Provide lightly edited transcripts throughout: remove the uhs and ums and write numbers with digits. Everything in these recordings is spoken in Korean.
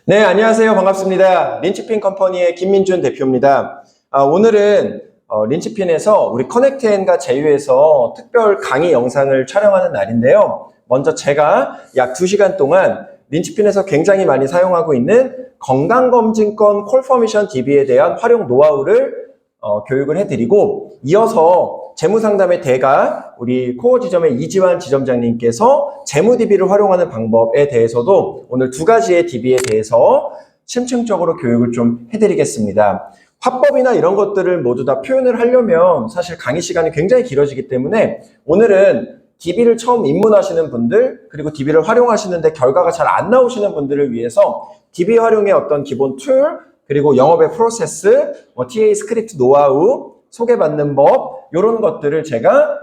네, 안녕하세요. 반갑습니다. 린치핀 컴퍼니의 김민준 대표입니다. 오늘은 린치핀에서 우리 커넥트앤과 제휴에서 특별 강의 영상을 촬영하는 날인데요. 먼저 제가 약 2시간 동안 린치핀에서 굉장히 많이 사용하고 있는 건강검진권 콜포미션 DB에 대한 활용 노하우를 교육을 해드리고, 이어서 재무상담의 대가 우리 코어 지점의 이지환 지점장님께서 재무 DB를 활용하는 방법에 대해서도 오늘 2가지의 DB에 대해서 심층적으로 교육을 좀 해드리겠습니다. 화법이나 이런 것들을 모두 다 표현을 하려면 사실 강의 시간이 굉장히 길어지기 때문에 오늘은 DB를 처음 입문하시는 분들, 그리고 DB를 활용하시는데 결과가 잘 안 나오시는 분들을 위해서 DB 활용의 어떤 기본 툴, 그리고 영업의 프로세스, TA 스크립트 노하우, 소개받는 법, 이런 것들을 제가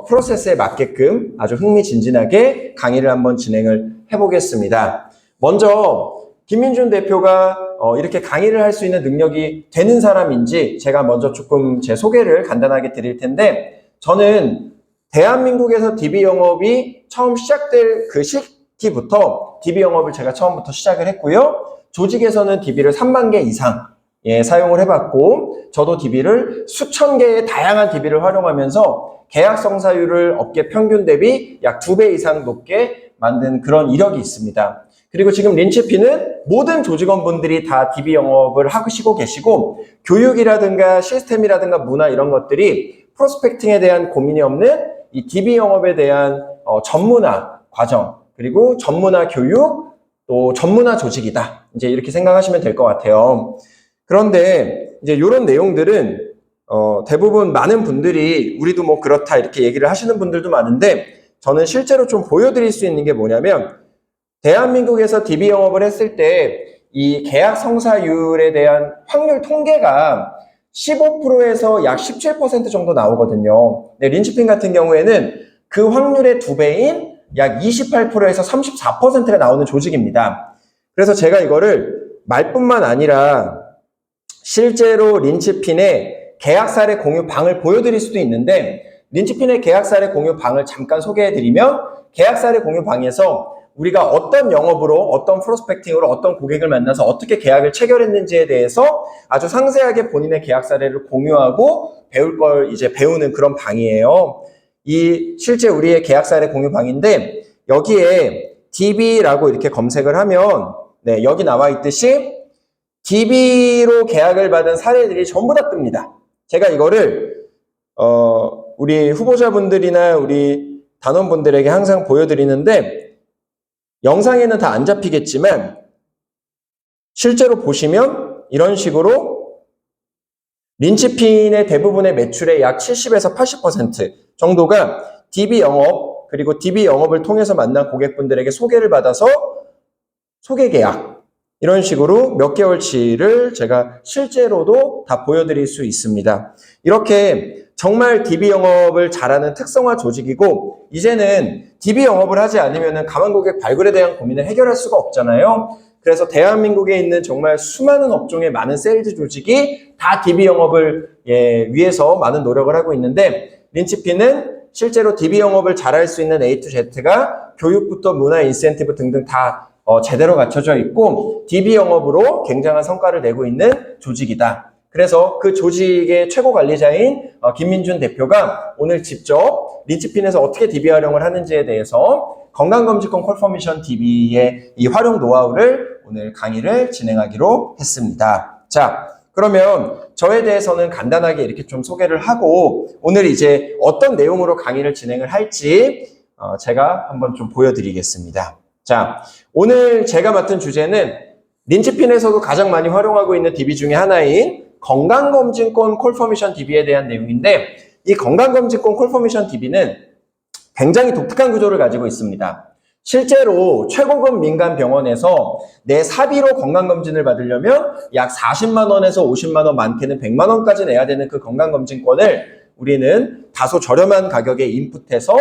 프로세스에 맞게끔 아주 흥미진진하게 강의를 한번 진행을 해보겠습니다. 먼저 김민준 대표가 이렇게 강의를 할 수 있는 능력이 되는 사람인지 제가 먼저 조금 제 소개를 간단하게 드릴 텐데, 저는 대한민국에서 DB 영업이 처음 시작될 그 시기부터 DB 영업을 제가 처음부터 시작을 했고요. 조직에서는 DB를 3만 개 이상 사용을 해봤고, 저도 DB를 수천 개의 다양한 DB를 활용하면서 계약 성사율을 업계 평균 대비 약 2배 이상 높게 만든 그런 이력이 있습니다. 그리고 지금 린치핀은 모든 조직원분들이 다 DB 영업을 하시고 계시고, 교육이라든가 시스템이라든가 문화 이런 것들이 프로스펙팅에 대한 고민이 없는 이 DB 영업에 대한 전문화 과정, 그리고 전문화 교육, 또 전문화 조직이다. 이제 이렇게 생각하시면 될 것 같아요. 그런데 이제 이런 내용들은 대부분 많은 분들이 우리도 뭐 그렇다 이렇게 얘기를 하시는 분들도 많은데, 저는 실제로 좀 보여드릴 수 있는 게 뭐냐면, 대한민국에서 DB 영업을 했을 때 이 계약 성사율에 대한 확률 통계가 15%에서 약 17% 정도 나오거든요. 네, 린치핀 같은 경우에는 그 확률의 2배인 약 28%에서 34%가 나오는 조직입니다. 그래서 제가 이거를 말뿐만 아니라 실제로 린치핀의 계약 사례 공유 방을 보여드릴 수도 있는데, 린치핀의 계약 사례 공유 방을 잠깐 소개해드리면, 계약 사례 공유 방에서 우리가 어떤 영업으로, 어떤 프로스펙팅으로 어떤 고객을 만나서 어떻게 계약을 체결했는지에 대해서 아주 상세하게 본인의 계약 사례를 공유하고 배울 걸 이제 배우는 그런 방이에요. 이 실제 우리의 계약 사례 공유 방인데, 여기에 DB라고 이렇게 검색을 하면 네, 여기 나와 있듯이 DB로 계약을 받은 사례들이 전부 다 뜹니다. 제가 이거를 우리 후보자분들이나 우리 단원분들에게 항상 보여드리는데, 영상에는 다 안 잡히겠지만 실제로 보시면 이런 식으로 린치핀의 대부분의 매출의 약 70에서 80% 정도가 DB 영업, 그리고 DB 영업을 통해서 만난 고객분들에게 소개를 받아서 소개 계약, 이런 식으로 몇 개월치를 제가 실제로도 다 보여드릴 수 있습니다. 이렇게 정말 DB 영업을 잘하는 특성화 조직이고, 이제는 DB 영업을 하지 않으면 가만 고객 발굴에 대한 고민을 해결할 수가 없잖아요. 그래서 대한민국에 있는 정말 수많은 업종의 많은 세일즈 조직이 다 DB 영업을 위해서 많은 노력을 하고 있는데, 린치핀은 실제로 DB 영업을 잘할 수 있는 A to Z가 교육부터 문화, 인센티브 등등 다 제대로 갖춰져 있고, DB 영업으로 굉장한 성과를 내고 있는 조직이다. 그래서 그 조직의 최고 관리자인 김민준 대표가 오늘 직접 린치핀에서 어떻게 DB 활용을 하는지에 대해서 건강검진권 콜포미션 DB의 이 활용 노하우를 오늘 강의를 진행하기로 했습니다. 자, 그러면 저에 대해서는 간단하게 이렇게 좀 소개를 하고, 오늘 이제 어떤 내용으로 강의를 진행을 할지 제가 한번 좀 보여드리겠습니다. 자, 오늘 제가 맡은 주제는 린치핀에서도 가장 많이 활용하고 있는 DB 중에 하나인 건강검진권 콜포미션 DB에 대한 내용인데, 이 건강검진권 콜포미션 DB는 굉장히 독특한 구조를 가지고 있습니다. 실제로 최고급 민간 병원에서 내 사비로 건강검진을 받으려면 약 40만 원에서 50만 원, 많게는 100만 원까지 내야 되는 그 건강검진권을 우리는 다소 저렴한 가격에 인풋해서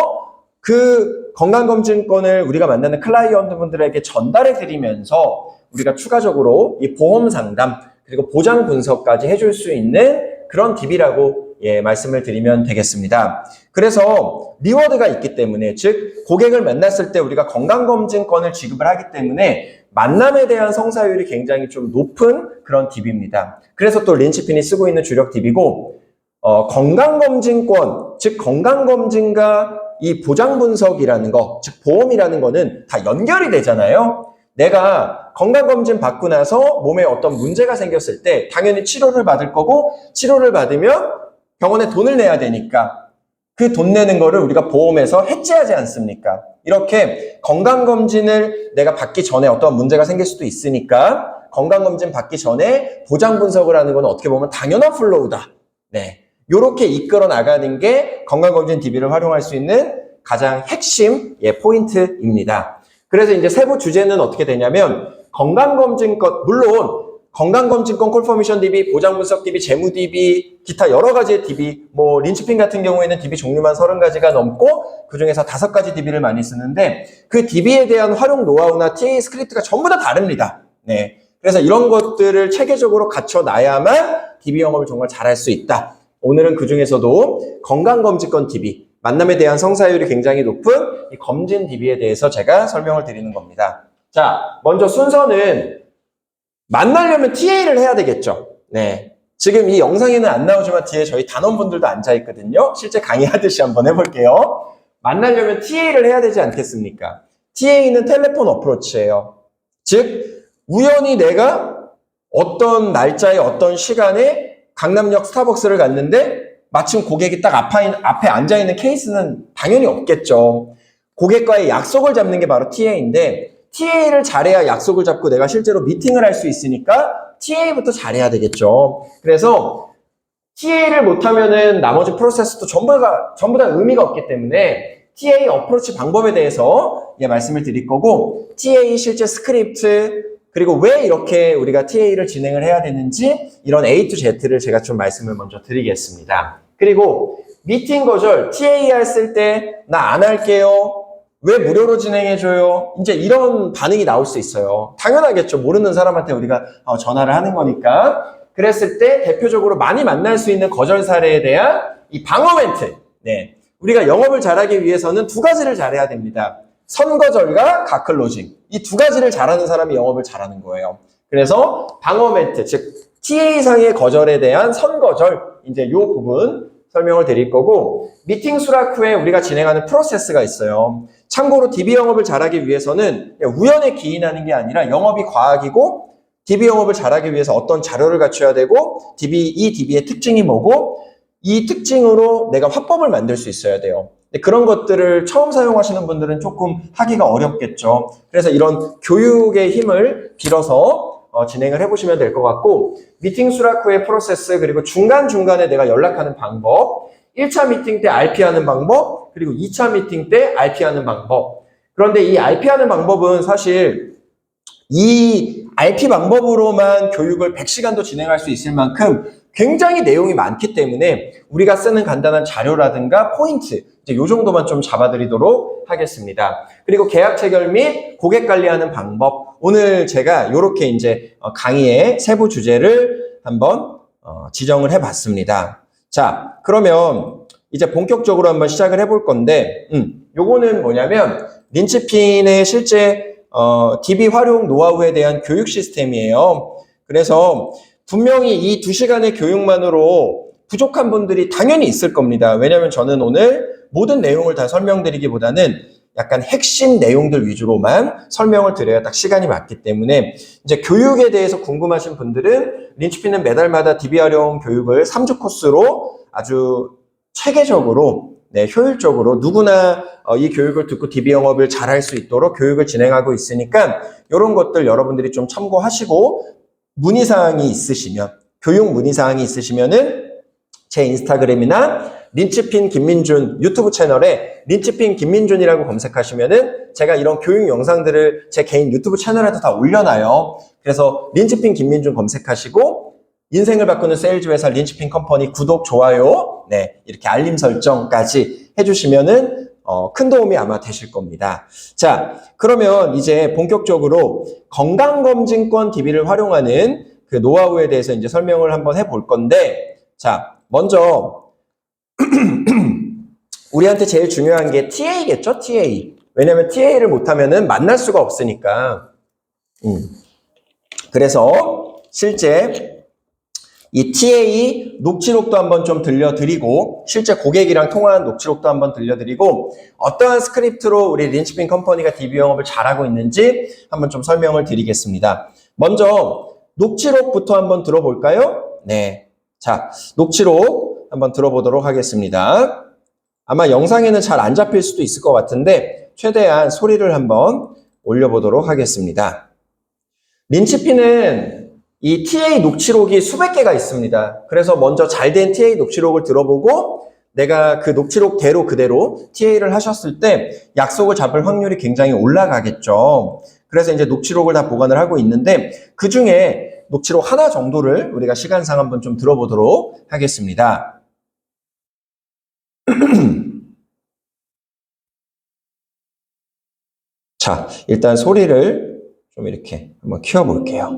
그 건강검진권을 우리가 만나는 클라이언트분들에게 전달해 드리면서 우리가 추가적으로 이 보험 상담, 그리고 보장 분석까지 해줄 수 있는 그런 DB라고 말씀을 드리면 되겠습니다. 그래서 리워드가 있기 때문에, 즉 고객을 만났을 때 우리가 건강검진권을 지급을 하기 때문에 만남에 대한 성사율이 굉장히 좀 높은 그런 DB입니다. 그래서 또 린치핀이 쓰고 있는 주력 DB고, 건강검진권, 즉 건강검진과 이 보장분석이라는 거, 즉 보험이라는 거는 다 연결이 되잖아요. 내가 건강검진 받고 나서 몸에 어떤 문제가 생겼을 때 당연히 치료를 받을 거고, 치료를 받으면 병원에 돈을 내야 되니까 그 돈 내는 거를 우리가 보험에서 해지하지 않습니까? 이렇게 건강검진을 내가 받기 전에 어떤 문제가 생길 수도 있으니까 건강검진 받기 전에 보장분석을 하는 건 어떻게 보면 당연한 플로우다. 네. 요렇게 이끌어 나가는 게 건강검진 DB를 활용할 수 있는 가장 핵심 포인트입니다. 그래서 이제 세부 주제는 어떻게 되냐면 건강검진권, 물론 건강검진권, 콜포미션 DB, 보장분석 DB, 재무 DB, 기타 여러 가지의 DB, 뭐 린치핀 같은 경우에는 DB 종류만 30가지가 넘고 그중에서 5가지 DB를 많이 쓰는데 그 DB에 대한 활용 노하우나 TA 스크립트가 전부 다 다릅니다. 네. 그래서 이런 것들을 체계적으로 갖춰놔야만 DB 영업을 정말 잘할 수 있다. 오늘은 그 중에서도 건강검진권 DB, 만남에 대한 성사율이 굉장히 높은 이 검진 DB에 대해서 제가 설명을 드리는 겁니다. 자, 먼저 순서는 만나려면 TA를 해야 되겠죠. 네. 지금 이 영상에는 안 나오지만 뒤에 저희 단원분들도 앉아있거든요. 실제 강의하듯이 한번 해볼게요. 만나려면 TA를 해야 되지 않겠습니까? TA는 텔레폰 어프로치예요. 즉, 우연히 내가 어떤 날짜에 어떤 시간에 강남역 스타벅스를 갔는데 마침 고객이 딱 앞에 앉아있는 케이스는 당연히 없겠죠. 고객과의 약속을 잡는 게 바로 TA인데 TA를 잘해야 약속을 잡고 내가 실제로 미팅을 할 수 있으니까 TA부터 잘해야 되겠죠. 그래서 TA를 못하면은 나머지 프로세스도 전부 다 의미가 없기 때문에 TA 어프로치 방법에 대해서 말씀을 드릴 거고, TA 실제 스크립트, 그리고 왜 이렇게 우리가 TA를 진행을 해야 되는지 이런 A to Z를 제가 좀 말씀을 먼저 드리겠습니다. 그리고 미팅 거절, TA 했을 때 나 안 할게요. 왜 무료로 진행해줘요? 이제 이런 반응이 나올 수 있어요. 당연하겠죠. 모르는 사람한테 우리가 전화를 하는 거니까. 그랬을 때 대표적으로 많이 만날 수 있는 거절 사례에 대한 이 방어 멘트. 네. 우리가 영업을 잘하기 위해서는 2가지를 잘해야 됩니다. 선거절과 가클로징. 이 2가지를 잘하는 사람이 영업을 잘하는 거예요. 그래서 방어 멘트, 즉 TA상의 거절에 대한 선거절, 이제 요 부분 설명을 드릴 거고, 미팅 수락 후에 우리가 진행하는 프로세스가 있어요. 참고로 DB 영업을 잘하기 위해서는 우연에 기인하는 게 아니라 영업이 과학이고, DB 영업을 잘하기 위해서 어떤 자료를 갖춰야 되고, 이 DB의 특징이 뭐고, 이 특징으로 내가 화법을 만들 수 있어야 돼요. 근데 그런 것들을 처음 사용하시는 분들은 조금 하기가 어렵겠죠. 그래서 이런 교육의 힘을 빌어서 진행을 해보시면 될 것 같고, 미팅 수락 후의 프로세스, 그리고 중간중간에 내가 연락하는 방법, 1차 미팅 때 RP하는 방법, 그리고 2차 미팅 때 RP하는 방법. 그런데 이 RP하는 방법은 사실 이 RP 방법으로만 교육을 100시간도 진행할 수 있을 만큼 굉장히 내용이 많기 때문에 우리가 쓰는 간단한 자료라든가 포인트, 이제 요 정도만 좀 잡아드리도록 하겠습니다. 그리고 계약 체결 및 고객 관리하는 방법. 오늘 제가 요렇게 이제 강의의 세부 주제를 한번 지정을 해봤습니다. 자, 그러면 이제 본격적으로 한번 시작을 해볼 건데, 요거는 뭐냐면 린치핀의 실제 DB 활용 노하우에 대한 교육 시스템이에요. 그래서 분명히 이 2시간의 교육만으로 부족한 분들이 당연히 있을 겁니다. 왜냐하면 저는 오늘 모든 내용을 다 설명드리기보다는 약간 핵심 내용들 위주로만 설명을 드려야 딱 시간이 맞기 때문에, 이제 교육에 대해서 궁금하신 분들은 린치핀은 매달마다 DB 활용 교육을 3주 코스로 아주 체계적으로, 효율적으로 누구나 이 교육을 듣고 DB 영업을 잘할 수 있도록 교육을 진행하고 있으니까 이런 것들 여러분들이 좀 참고하시고, 문의사항이 있으시면, 교육 문의사항이 있으시면은 제 인스타그램이나 린치핀 김민준 유튜브 채널에 린치핀 김민준이라고 검색하시면은 제가 이런 교육 영상들을 제 개인 유튜브 채널에도 다 올려놔요. 그래서 린치핀 김민준 검색하시고 인생을 바꾸는 세일즈 회사 린치핀 컴퍼니 구독, 좋아요, 이렇게 알림 설정까지 해주시면은 큰 도움이 아마 되실 겁니다. 자, 그러면 이제 본격적으로 건강검진권 DB를 활용하는 그 노하우에 대해서 이제 설명을 한번 해볼 건데, 자, 먼저 우리한테 제일 중요한 게 TA겠죠? TA. 왜냐면 TA를 못하면은 만날 수가 없으니까. 그래서 실제 이 TA 녹취록도 한번 좀 들려드리고 실제 고객이랑 통화한 녹취록도 한번 들려드리고 어떠한 스크립트로 우리 린치핀 컴퍼니가 DB 영업을 잘하고 있는지 한번 좀 설명을 드리겠습니다. 먼저 녹취록부터 한번 들어볼까요? 네, 자 녹취록 한번 들어보도록 하겠습니다. 아마 영상에는 잘 안 잡힐 수도 있을 것 같은데 최대한 소리를 한번 올려보도록 하겠습니다. 린치핀은 이 TA 녹취록이 수백 개가 있습니다. 그래서 먼저 잘된 TA 녹취록을 들어보고 내가 그 녹취록대로 그대로 TA를 하셨을 때 약속을 잡을 확률이 굉장히 올라가겠죠. 그래서 이제 녹취록을 다 보관을 하고 있는데 그 중에 녹취록 하나 정도를 우리가 시간상 한번 좀 들어보도록 하겠습니다. 자, 일단 소리를 좀 이렇게 한번 키워볼게요.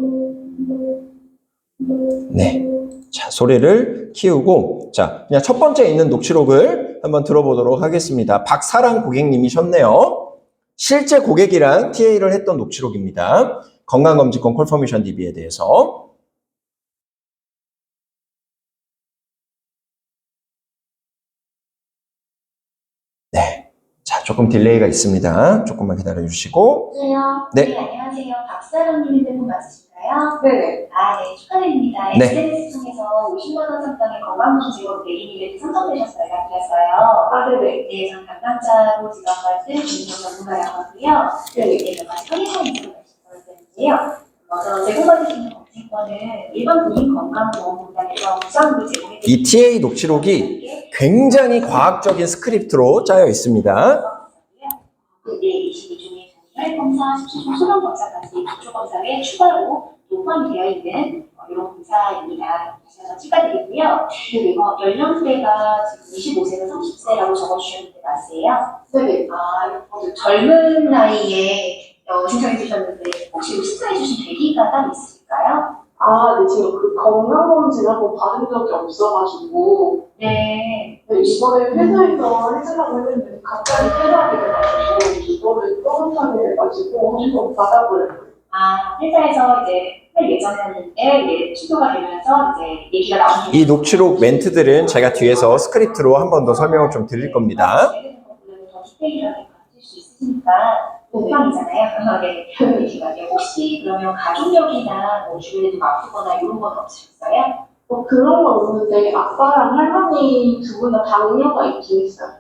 네. 자, 소리를 키우고, 자, 그냥 첫 번째 있는 녹취록을 한번 들어보도록 하겠습니다. 박사랑 고객님이셨네요. 실제 고객이랑 TA를 했던 녹취록입니다. 건강검진권 콜포메이션 DB에 대해서. 네. 자, 조금 딜레이가 있습니다. 조금만 기다려 주시고. 안녕하세요. 네. 네, 안녕하세요. 박사장님 대본 맞으신가요? 네네. 아, 네, 축하드립니다. 네. SNS 통해서 50만 원 상당의 건강검진으로 메인 이벤트 선정되셨어요. 그랬어요. 아, 네네. 네, 전 담당자로 지각받은 김지호 전문가라고 하고요. 네네. 네, 몇 가지 선의사항 있어서 말씀드리는데요. 먼저 제공받으시는 검진권은 일반 본인 건강보험공단에서 무상으로 제공해 이 TA 녹취록이 굉장히 과학적인 스크립트로 짜여 있습니다. 네, 22종의 혈액검사, 17종 소변검사까지 기초검사에 추가로 포함이 되어 있는 이런 검사입니다. 다시 한번 축하드리고요. 연령대가 지금 25세에서 30세라고 적어주셨는데 맞으세요? 네네. 아, 젊은 나이에 신청해 주셨는데 혹시 신청해 주신 계기가 따로 있으실까요? 아, 네, 제가 그 건강검진하고 받은 적이 없어가지고. 네. 네, 이번에 회사에서 해주려고 했는데 갑자기 퇴사하게 돼가지고 이거를 떠나게 해가지고 한번 받아보려고요. 아, 회사에서 이제 할 예정이었는데 취소가 되면서 이제 얘기가 나오는 이 녹취록 멘트들은 제가 뒤에서 스크립트로 한 번 더 설명을 좀 드릴 겁니다. 더 디테일하게 가르칠 수 있으니까 공방이잖아요. 네. 혹시 그러면 가족력이나 뭐 주변에 좀 아프거나 이런 건 없으셨어요? 그런 건 없는데 아빠랑 할머니 두 분 다 당뇨가 있긴 있어요.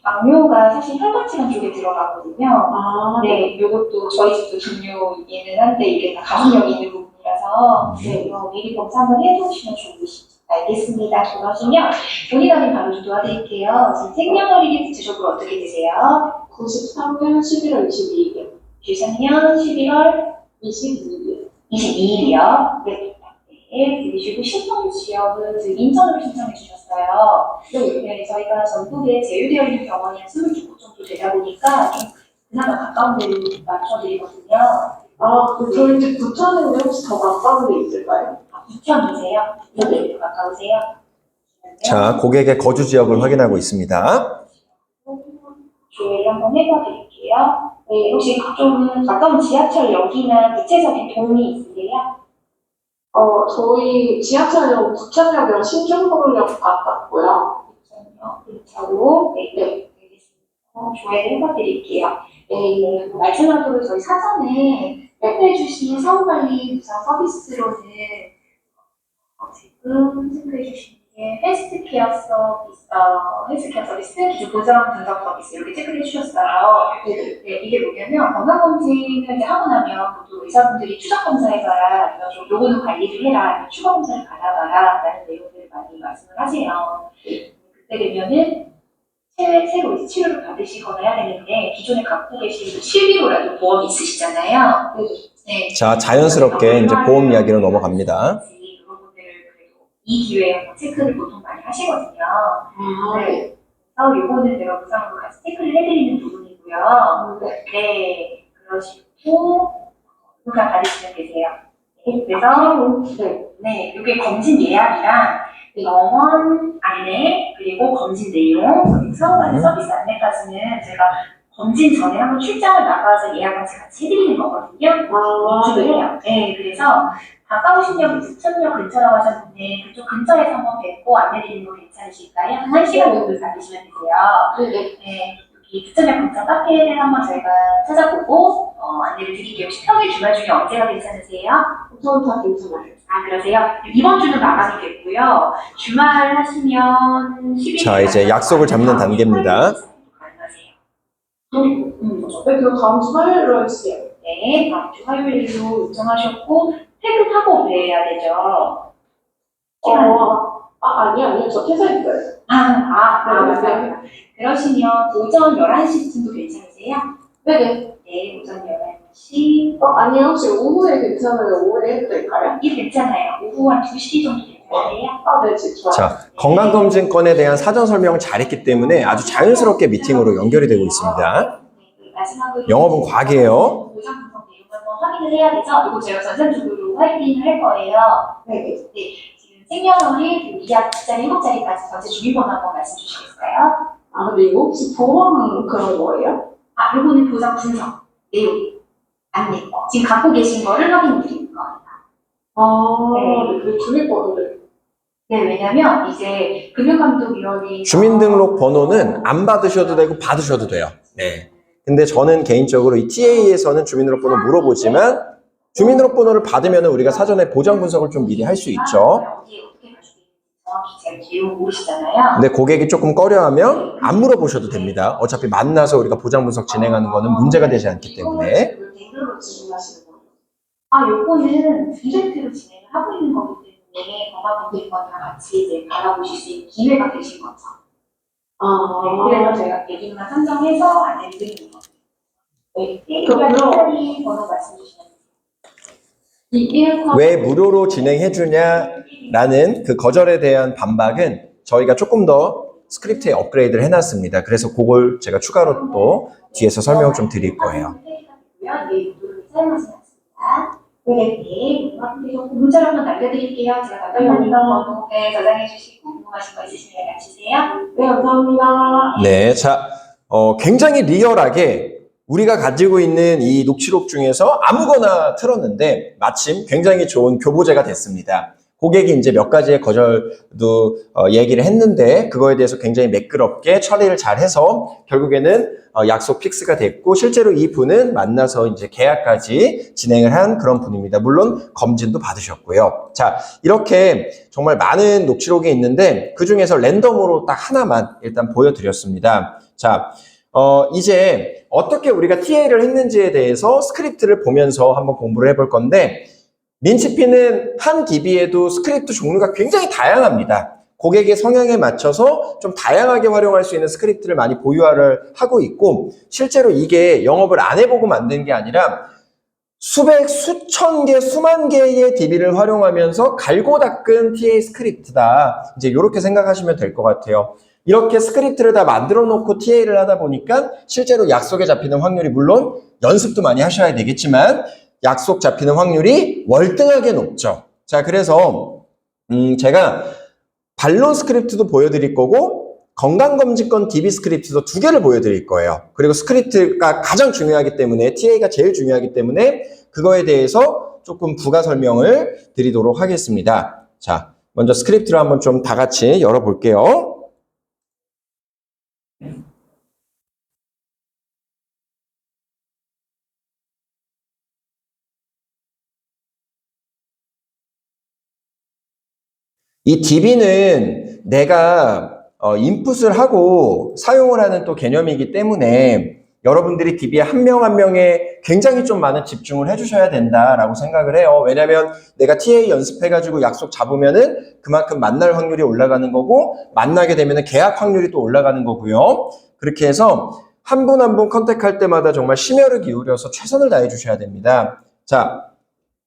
당뇨가 사실 혈관질환 쪽에 들어가거든요. 아, 네, 요것도 저희 집도 당뇨이기는 한데 이게 다 가족력이 있는 부분이라서 네, 이거 미리 검사 한번 해보시면 좋으시죠. 알겠습니다. 그러시면 본인한테 바로 좀 도와드릴게요. 지금 생년월일이 구체적으로 어떻게 되세요? 93년 11월 22일이요. 93년 11월 22일. 22일이요. 네. 네, 그리고 신청 지역은 지금 인천으로 신청해 주셨어요. 네, 저희가 전국에 제휴되어 있는 병원이 한 22곳 정도 되다 보니까 좀 그나마 가까운 데를 맞춰드리거든요. 아, 저희 집 부천인데 혹시 더 가까운 데 있을까요? 아, 부천이세요? 네, 더 가까우세요? 자, 고객의 거주 지역을 확인하고 있습니다. 조회를 한번 해봐 드릴게요. 네, 혹시 좀 가까운 지하철역이나 구체적인 동이 있으세요? 저희 지하철역 부천역이랑 신촌공역 가깝고요. 부천역, 그렇죠. 네, 네, 알겠습니다. 조회를 해봐 드릴게요. 네, 말씀하도록 저희 사전에 체크해주신 사후관리 무상 서비스로는 지금 체크해주신 게 헬스케어 서비스, 기존 보장 분석 서비스 이렇게 체크를 해주셨어요. 네, 이게 뭐냐면 건강검진을 이제 하고 나면 보통 의사분들이 추적검사해봐라, 아니면 좀 요거는 관리를 해라, 아니면 추가검사를 받아봐라 라는 내용들을 많이 말씀을 하세요. 그때 되면은 새로 이제 치료를 받으시거나 해야 되는데 기존에 갖고 계신 실비로라도 보험이 있으시잖아요. 네. 자, 자연스럽게 이제 보험 이야기로 넘어갑니다. 그런 분들을 그래도 이 기회에 한번 체크를 보통 많이 하시거든요. 네. 그래서 요거는 제가 무상으로 같이 체크를 해드리는 부분이고요. 네. 그러시고 누가 받으시면 되세요. 네. 그래서 네, 이게 검진 예약이랑 병원 안내 그리고 검진 내용 그리고 사후관리 서비스 안내까지는 제가 검진 전에 한번 출장을 나가서 예약까지 같이 해드리는 거거든요. 아, 네. 이쪽이에요. 네, 그래서 가까우시면 부천역 근처라고 하셨는데 그쪽 근처에서 한번 뵙고 안내드리는 거 괜찮으실까요? 한 1시간 정도 잡으시면 되세요. 네네. 네, 여기 부천역 근처 카페를 한번 저희가 찾아보고 안내를 드릴게요. 혹시 평일 주말 중에 언제가 괜찮으세요? 저는 다 괜찮아요. 아, 그러세요? 이번 주는 마감이 됐고요. 주말 하시면 10일. 자, 이제 약속을 잡는 단계입니다. 가능하세요. 네, 그럼 다음 주 화요일로 해주세요. 네, 다음 주 화요일로 요청하셨고 퇴근하고 오래야 되죠. 시간. 아니요. 저 퇴사했어요. 맞다. 그러시면 오전 11시쯤도 괜찮으세요? 네네. 네, 오전 11시. 아니요. 혹시 오후에 괜찮아요? 오후에 해도 될까요? 이 괜찮아요. 오후 한 2시 정도 괜찮으세요? 네, 좋아요. 자, 건강검진건에 대한 사전 설명을 잘했기 때문에 아주 자연스럽게 미팅으로 연결이 되고 있습니다. 네, 마지막으로 영업은 과학이에요. 보장 분석 내용 한번 확인을 해야 되죠? 이거 제가 전산적으로 확인을 할 거예요. 네네. 지금 생년월일 2자리, 7자리까지 전체 주민번호 한번 말씀 주시겠어요? 근데 이거 혹시 보험 그런 거예요? 요거는 보장 분석 내용 안내. 지금 갖고 계신 거를 확인 드리는 거예요. 네, 그 주민번호를. 네, 왜냐면 이제 금융감독위원회 주민등록 번호는 안 받으셔도 되고 받으셔도 돼요. 네. 근데 저는 개인적으로 이 TA에서는 주민등록번호 물어보지만 주민등록번호를 받으면 우리가 사전에 보장 분석을 좀 미리 할 수 있죠. 어디에 어떻게 가지고 있는지 정확히 제 내용 모르시잖아요. 근데 고객이 조금 꺼려하면 안 물어보셔도 됩니다. 어차피 만나서 우리가 보장 분석 진행하는 거는 문제가 되지 않기 때문에. 댓글로 질문하시는 거예요? 요거는 이벤트로 진행을 하고 있는 거기 때문에 건강검진과랑 같이 이제 받아보실 수 있는 기회가 되신 거죠. 그래서 저희가 대기만 선정해서 안내를 드리는 거예요. 네, 그러면 번호 말씀 주시면 돼요. 왜 무료로 진행해 주냐라는 그 거절에 대한 반박은 저희가 조금 더 스크립트에 업그레이드를 해놨습니다. 그래서 그걸 제가 추가로 또 뒤에서 설명을 좀 드릴 거예요. 네, 무료로 사용하지 않습니다. 네, 문자로 한번 남겨드릴게요. 제가 답변드리는 번호에 저장해 주시고 궁금하신 거 있으시면 연락 주세요. 네, 감사합니다. 네, 자, 굉장히 리얼하게 우리가 가지고 있는 이 녹취록 중에서 아무거나 틀었는데 마침 굉장히 좋은 교보제가 됐습니다. 고객이 이제 몇 가지의 거절도 얘기를 했는데 그거에 대해서 굉장히 매끄럽게 처리를 잘 해서 결국에는 약속 픽스가 됐고 실제로 이 분은 만나서 이제 계약까지 진행을 한 그런 분입니다. 물론 검진도 받으셨고요. 자, 이렇게 정말 많은 녹취록이 있는데 그 중에서 랜덤으로 딱 하나만 일단 보여드렸습니다. 자, 이제 어떻게 우리가 TA를 했는지에 대해서 스크립트를 보면서 한번 공부를 해볼 건데 린치피는 한 DB에도 스크립트 종류가 굉장히 다양합니다. 고객의 성향에 맞춰서 좀 다양하게 활용할 수 있는 스크립트를 많이 보유를 하고 있고 실제로 이게 영업을 안 해보고 만든 게 아니라 수백, 수천 개, 수만 개의 DB를 활용하면서 갈고 닦은 TA 스크립트다. 이제 이렇게 생각하시면 될 것 같아요. 이렇게 스크립트를 다 만들어 놓고 TA를 하다 보니까 실제로 약속에 잡히는 확률이 물론 연습도 많이 하셔야 되겠지만 약속 잡히는 확률이 월등하게 높죠. 자, 그래서 제가 반론 스크립트도 보여드릴 거고 건강검진권 DB 스크립트도 2개를 보여드릴 거예요. 그리고 스크립트가 가장 중요하기 때문에 TA가 제일 중요하기 때문에 그거에 대해서 조금 부가 설명을 드리도록 하겠습니다. 자, 먼저 스크립트를 한번 좀 다 같이 열어볼게요. 이 DB는 내가 인풋을 하고 사용을 하는 또 개념이기 때문에 여러분들이 DB에 한 명 한 명에 굉장히 좀 많은 집중을 해주셔야 된다라고 생각을 해요. 왜냐면 내가 TA 연습해가지고 약속 잡으면은 그만큼 만날 확률이 올라가는 거고 만나게 되면은 계약 확률이 또 올라가는 거고요. 그렇게 해서 한 분 한 분 컨택할 때마다 정말 심혈을 기울여서 최선을 다해 주셔야 됩니다. 자,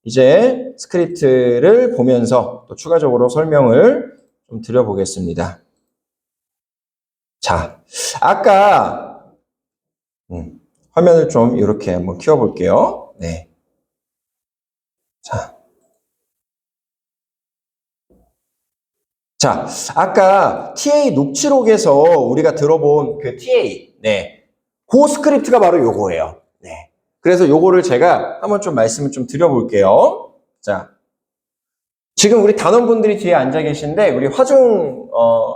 이제 스크립트를 보면서 또 추가적으로 설명을 좀 드려보겠습니다. 자, 아까 화면을 좀 이렇게 한번 키워볼게요. 네. 자, 아까 TA 녹취록에서 우리가 들어본 그 TA, 네. 그 스크립트가 바로 요거예요. 네. 그래서 요거를 제가 한번 좀 말씀을 좀 드려볼게요. 자, 지금 우리 단원분들이 뒤에 앉아 계신데 우리 화중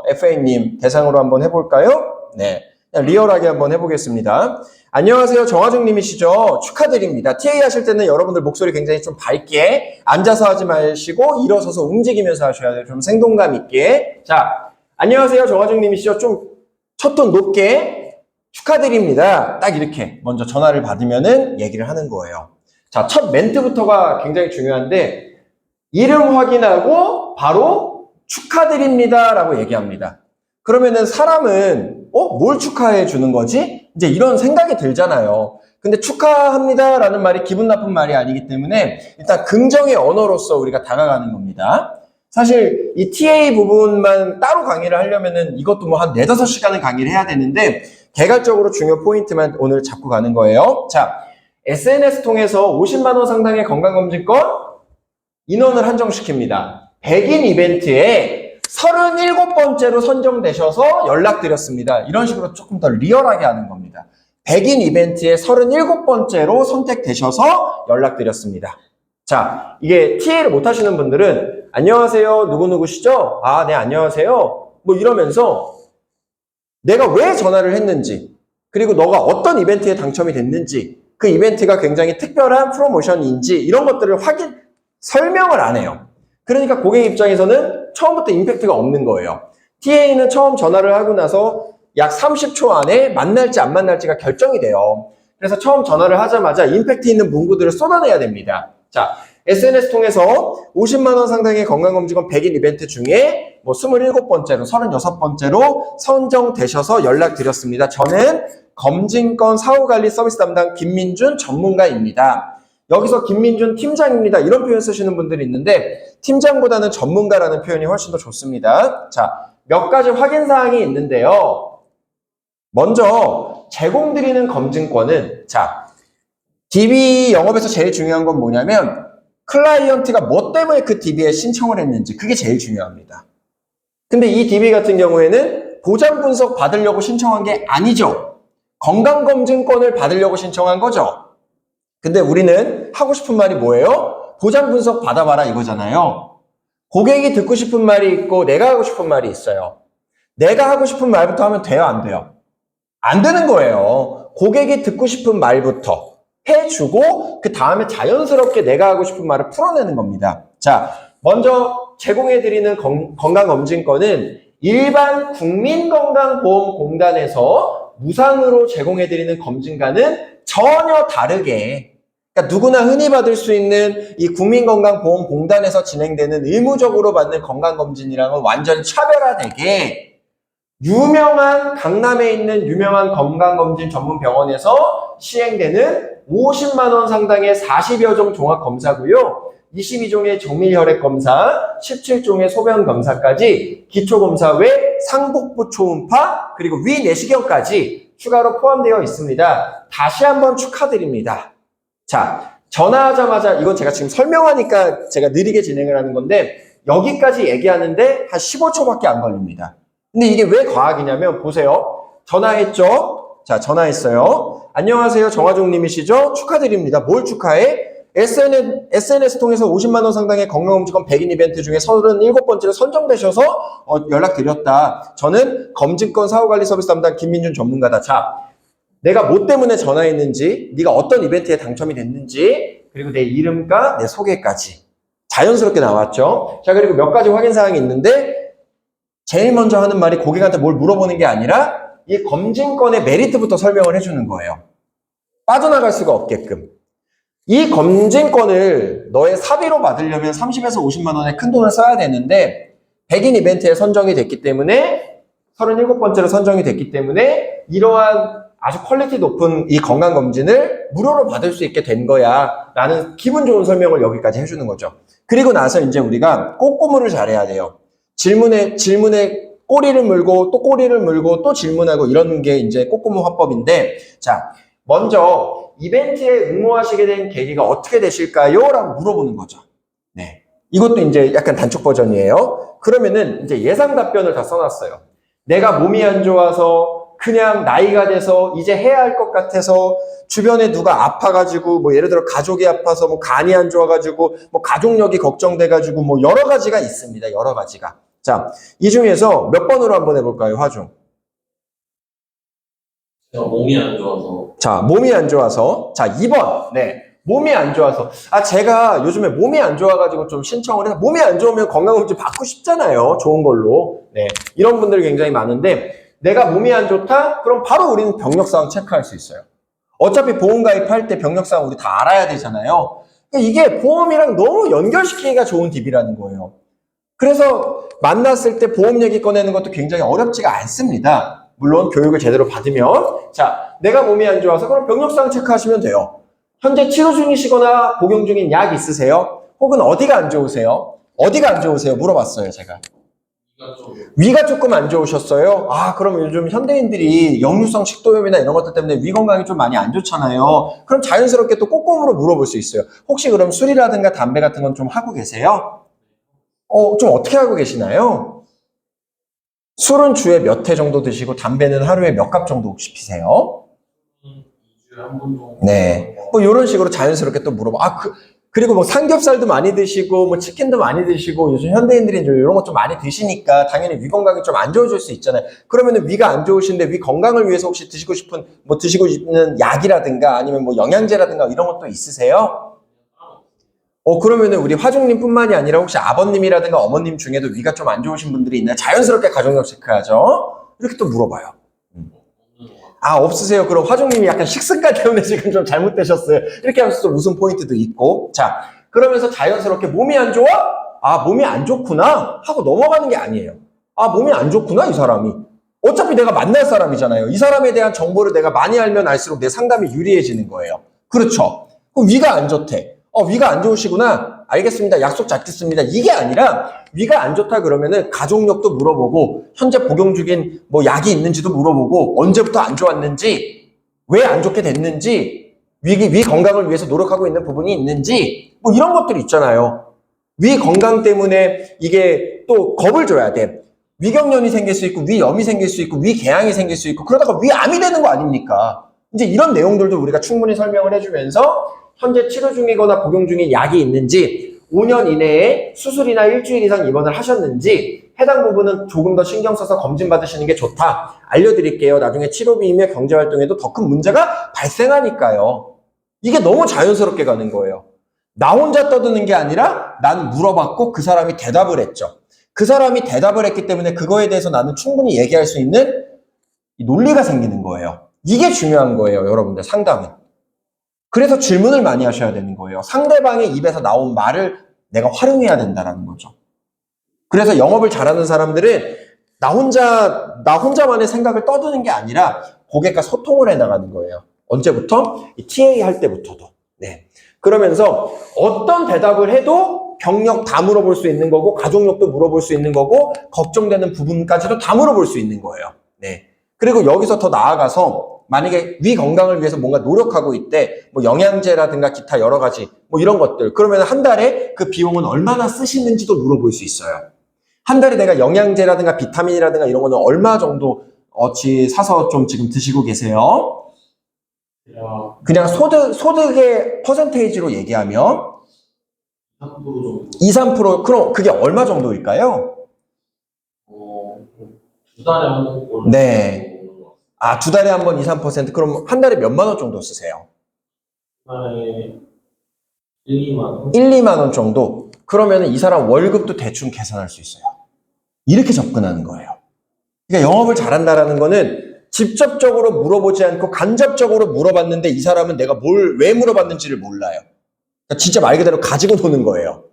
FA님 대상으로 한번 해볼까요? 네, 그냥 리얼하게 한번 해보겠습니다. 안녕하세요, 정화중님이시죠? 축하드립니다. TA 하실 때는 여러분들 목소리 굉장히 좀 밝게 앉아서 하지 마시고 일어서서 움직이면서 하셔야 돼요. 좀 생동감 있게. 자, 안녕하세요, 정화중님이시죠? 좀 첫 톤 높게 축하드립니다. 딱 이렇게 먼저 전화를 받으면은 얘기를 하는 거예요. 자, 첫 멘트부터가 굉장히 중요한데 이름 확인하고 바로 축하드립니다 라고 얘기합니다. 그러면은 사람은 뭘 축하해 주는 거지? 이제 이런 생각이 들잖아요. 근데 축하합니다 라는 말이 기분 나쁜 말이 아니기 때문에 일단 긍정의 언어로서 우리가 다가가는 겁니다. 사실 이 TA 부분만 따로 강의를 하려면은 이것도 뭐 한 4-5시간은 강의를 해야 되는데 개괄적으로 중요 포인트만 오늘 잡고 가는 거예요. 자, SNS 통해서 50만 원 상당의 건강검진권 인원을 한정시킵니다. 100인 이벤트에 37번째로 선정되셔서 연락드렸습니다. 이런 식으로 조금 더 리얼하게 하는 겁니다. 100인 이벤트에 37번째로 선택되셔서 연락드렸습니다. 자, 이게 TA를 못 하시는 분들은 안녕하세요, 누구누구시죠? 아, 네, 안녕하세요. 뭐 이러면서 내가 왜 전화를 했는지, 그리고 너가 어떤 이벤트에 당첨이 됐는지, 그 이벤트가 굉장히 특별한 프로모션인지 이런 것들을 설명을 안 해요. 그러니까 고객 입장에서는 처음부터 임팩트가 없는 거예요. TA는 처음 전화를 하고 나서 약 30초 안에 만날지 안 만날지가 결정이 돼요. 그래서 처음 전화를 하자마자 임팩트 있는 문구들을 쏟아내야 됩니다. 자, SNS 통해서 50만 원 상당의 건강검진권 100인 이벤트 중에 뭐 27번째로 36번째로 선정되셔서 연락드렸습니다. 저는 검진권 사후관리 서비스 담당 김민준 전문가입니다. 여기서 김민준 팀장입니다. 이런 표현 쓰시는 분들이 있는데 팀장보다는 전문가라는 표현이 훨씬 더 좋습니다. 자, 몇 가지 확인사항이 있는데요. 먼저 제공드리는 검진권은 자, DB 영업에서 제일 중요한 건 뭐냐면 클라이언트가 뭐 때문에 그 DB에 신청을 했는지 그게 제일 중요합니다. 근데 이 DB 같은 경우에는 보장 분석 받으려고 신청한 게 아니죠. 건강검진권을 받으려고 신청한 거죠. 근데 우리는 하고 싶은 말이 뭐예요? 보장 분석 받아봐라 이거잖아요. 고객이 듣고 싶은 말이 있고 내가 하고 싶은 말이 있어요. 내가 하고 싶은 말부터 하면 돼요, 안 돼요? 안 되는 거예요. 고객이 듣고 싶은 말부터 해주고 그 다음에 자연스럽게 내가 하고 싶은 말을 풀어내는 겁니다. 자, 먼저 제공해드리는 건강검진권은 일반 국민건강보험공단에서 무상으로 제공해드리는 검진과는 전혀 다르게, 그러니까 누구나 흔히 받을 수 있는 이 국민건강보험공단에서 진행되는 의무적으로 받는 건강검진이랑은 완전히 차별화되게 유명한 강남에 있는 유명한 건강검진 전문 병원에서 시행되는 50만 원 상당의 40여 종 종합검사고요. 22종의 정밀혈액검사, 17종의 소변검사까지 기초검사 외 상복부 초음파 그리고 위내시경까지 추가로 포함되어 있습니다. 다시 한번 축하드립니다. 자, 전화하자마자 이건 제가 지금 설명하니까 제가 느리게 진행을 하는 건데 여기까지 얘기하는데 한 15초밖에 안 걸립니다. 근데 이게 왜 과학이냐면 보세요. 전화했죠? 자, 전화했어요. 안녕하세요, 정화중님이시죠? 축하드립니다. 뭘 축하해? SNS 통해서 50만 원 상당의 건강검진권 100인 이벤트 중에 37번째로 선정되셔서 연락드렸다. 저는 검진권 사후관리 서비스 담당 김민준 전문가다. 자, 내가 뭐 때문에 전화했는지, 네가 어떤 이벤트에 당첨이 됐는지, 그리고 내 이름과 내 소개까지 자연스럽게 나왔죠. 자, 그리고 몇 가지 확인사항이 있는데 제일 먼저 하는 말이 고객한테 뭘 물어보는 게 아니라 이 검진권의 메리트부터 설명을 해주는 거예요. 빠져나갈 수가 없게끔. 이 검진권을 너의 사비로 받으려면 30에서 50만 원의 큰 돈을 써야 되는데 100인 이벤트에 선정이 됐기 때문에 37번째로 선정이 됐기 때문에 이러한 아주 퀄리티 높은 이 건강검진을 무료로 받을 수 있게 된 거야 라는 기분 좋은 설명을 여기까지 해주는 거죠. 그리고 나서 이제 우리가 꼼꼼을 잘해야 돼요. 질문에 꼬리를 물고 또 꼬리를 물고 또 질문하고 이런 게 이제 꼬꼬무 화법인데, 자, 먼저 이벤트에 응모하시게 된 계기가 어떻게 되실까요? 라고 물어보는 거죠. 네. 이것도 이제 약간 단축 버전이에요. 그러면은 이제 예상 답변을 다 써놨어요. 내가 몸이 안 좋아서 그냥 나이가 돼서 이제 해야 할 것 같아서 주변에 누가 아파가지고 뭐 예를 들어 가족이 아파서 뭐 간이 안 좋아가지고 뭐 가족력이 걱정돼가지고 뭐 여러 가지가 있습니다. 여러 가지가. 자, 이 중에서 몇 번으로 한번 해볼까요? 화중. 제가 몸이 안 좋아서 자, 몸이 안 좋아서. 자, 2번. 네. 몸이 안 좋아서. 아, 제가 요즘에 몸이 안 좋아가지고 좀 신청을 해서 몸이 안 좋으면 건강검진 받고 싶잖아요. 좋은 걸로. 네. 이런 분들이 굉장히 많은데 내가 몸이 안 좋다? 그럼 바로 우리는 병력사항 체크할 수 있어요. 어차피 보험 가입할 때 병력사항 우리 다 알아야 되잖아요. 이게 보험이랑 너무 연결시키기가 좋은 팁이라는 거예요. 그래서 만났을 때 보험 얘기 꺼내는 것도 굉장히 어렵지가 않습니다. 물론 교육을 제대로 받으면. 자, 내가 몸이 안 좋아서 그럼 병력사항 체크하시면 돼요. 현재 치료 중이시거나 복용 중인 약 있으세요? 혹은 어디가 안 좋으세요? 어디가 안 좋으세요? 물어봤어요, 제가. 위가 좀 위가 조금 안 좋으셨어요? 아, 그럼 요즘 현대인들이 역류성 식도염이나 이런 것들 때문에 위 건강이 좀 많이 안 좋잖아요. 그럼 자연스럽게 또 꼼꼼으로 물어볼 수 있어요. 혹시 그럼 술이라든가 담배 같은 건 좀 하고 계세요? 좀 어떻게 하고 계시나요? 술은 주에 몇 회 정도 드시고 담배는 하루에 몇 갑 정도 혹시 피세요? 2주에 한 번 정도. 네. 뭐 이런 식으로 자연스럽게 또 물어봐. 그리고 뭐 삼겹살도 많이 드시고 뭐 치킨도 많이 드시고 요즘 현대인들이 이제 이런 것 좀 많이 드시니까 당연히 위 건강이 좀 안 좋아질 수 있잖아요. 그러면은 위가 안 좋으신데 위 건강을 위해서 혹시 드시고 있는 약이라든가 아니면 뭐 영양제라든가 이런 것도 있으세요? 그러면은 우리 화중님뿐만이 아니라 혹시 아버님이라든가 어머님 중에도 위가 좀 안 좋으신 분들이 있나요? 자연스럽게 가족력 체크하죠. 이렇게 또 물어봐요. 아, 없으세요? 그럼 화중님이 약간 식습관 때문에 지금 좀 잘못되셨어요. 이렇게 하면서 또 웃음 포인트도 있고. 자, 그러면서 자연스럽게 몸이 안 좋아? 아, 몸이 안 좋구나? 하고 넘어가는 게 아니에요. 아, 몸이 안 좋구나, 이 사람이. 어차피 내가 만날 사람이잖아요. 이 사람에 대한 정보를 내가 많이 알면 알수록 내 상담이 유리해지는 거예요. 그렇죠? 그럼 위가 안 좋대. 위가 안 좋으시구나? 알겠습니다. 약속 잡겠습니다. 이게 아니라 위가 안 좋다 그러면은 가족력도 물어보고 현재 복용 중인 뭐 약이 있는지도 물어보고 언제부터 안 좋았는지 왜 안 좋게 됐는지 위 건강을 위해서 노력하고 있는 부분이 있는지 뭐 이런 것들이 있잖아요. 위 건강 때문에 이게 또 겁을 줘야 돼. 위경련이 생길 수 있고 위염이 생길 수 있고 위궤양이 생길 수 있고 그러다가 위암이 되는 거 아닙니까? 이제 이런 내용들도 우리가 충분히 설명을 해주면서 현재 치료 중이거나 복용 중인 약이 있는지 5년 이내에 수술이나 일주일 이상 입원을 하셨는지 해당 부분은 조금 더 신경 써서 검진 받으시는 게 좋다. 알려드릴게요. 나중에 치료비이며 경제활동에도 더 큰 문제가 발생하니까요. 이게 너무 자연스럽게 가는 거예요. 나 혼자 떠드는 게 아니라 나는 물어봤고 그 사람이 대답을 했죠. 그 사람이 대답을 했기 때문에 그거에 대해서 나는 충분히 얘기할 수 있는 논리가 생기는 거예요. 이게 중요한 거예요, 여러분들 상담은. 그래서 질문을 많이 하셔야 되는 거예요. 상대방의 입에서 나온 말을 내가 활용해야 된다는 거죠. 그래서 영업을 잘하는 사람들은 나 혼자만의 생각을 떠드는 게 아니라 고객과 소통을 해나가는 거예요. 언제부터? TA 할 때부터도. 네. 그러면서 어떤 대답을 해도 병력 다 물어볼 수 있는 거고 가족력도 물어볼 수 있는 거고 걱정되는 부분까지도 다 물어볼 수 있는 거예요. 네. 그리고 여기서 더 나아가서 만약에 위 건강을 위해서 뭔가 노력하고 있대, 뭐 영양제라든가 기타 여러 가지 뭐 이런 것들, 그러면 한 달에 그 비용은 얼마나 쓰시는지도 물어볼 수 있어요. 한 달에 내가 영양제라든가 비타민이라든가 이런 거는 얼마 정도 사서 좀 지금 드시고 계세요? 그냥 소득의 퍼센테이지로 얘기하면 3% 정도. 2, 3%, 그럼 그게 얼마 정도일까요? 두 달에 한 번. 네. 아, 두 달에 한 번 2, 3%? 그럼 한 달에 몇만 원 정도 쓰세요? 한 달에 1, 2만 원. 1, 2만 원 정도? 그러면 이 사람 월급도 대충 계산할 수 있어요. 이렇게 접근하는 거예요. 그러니까 영업을 잘한다라는 거는 직접적으로 물어보지 않고 간접적으로 물어봤는데 이 사람은 내가 왜 물어봤는지를 몰라요. 그러니까 진짜 말 그대로 가지고 노는 거예요.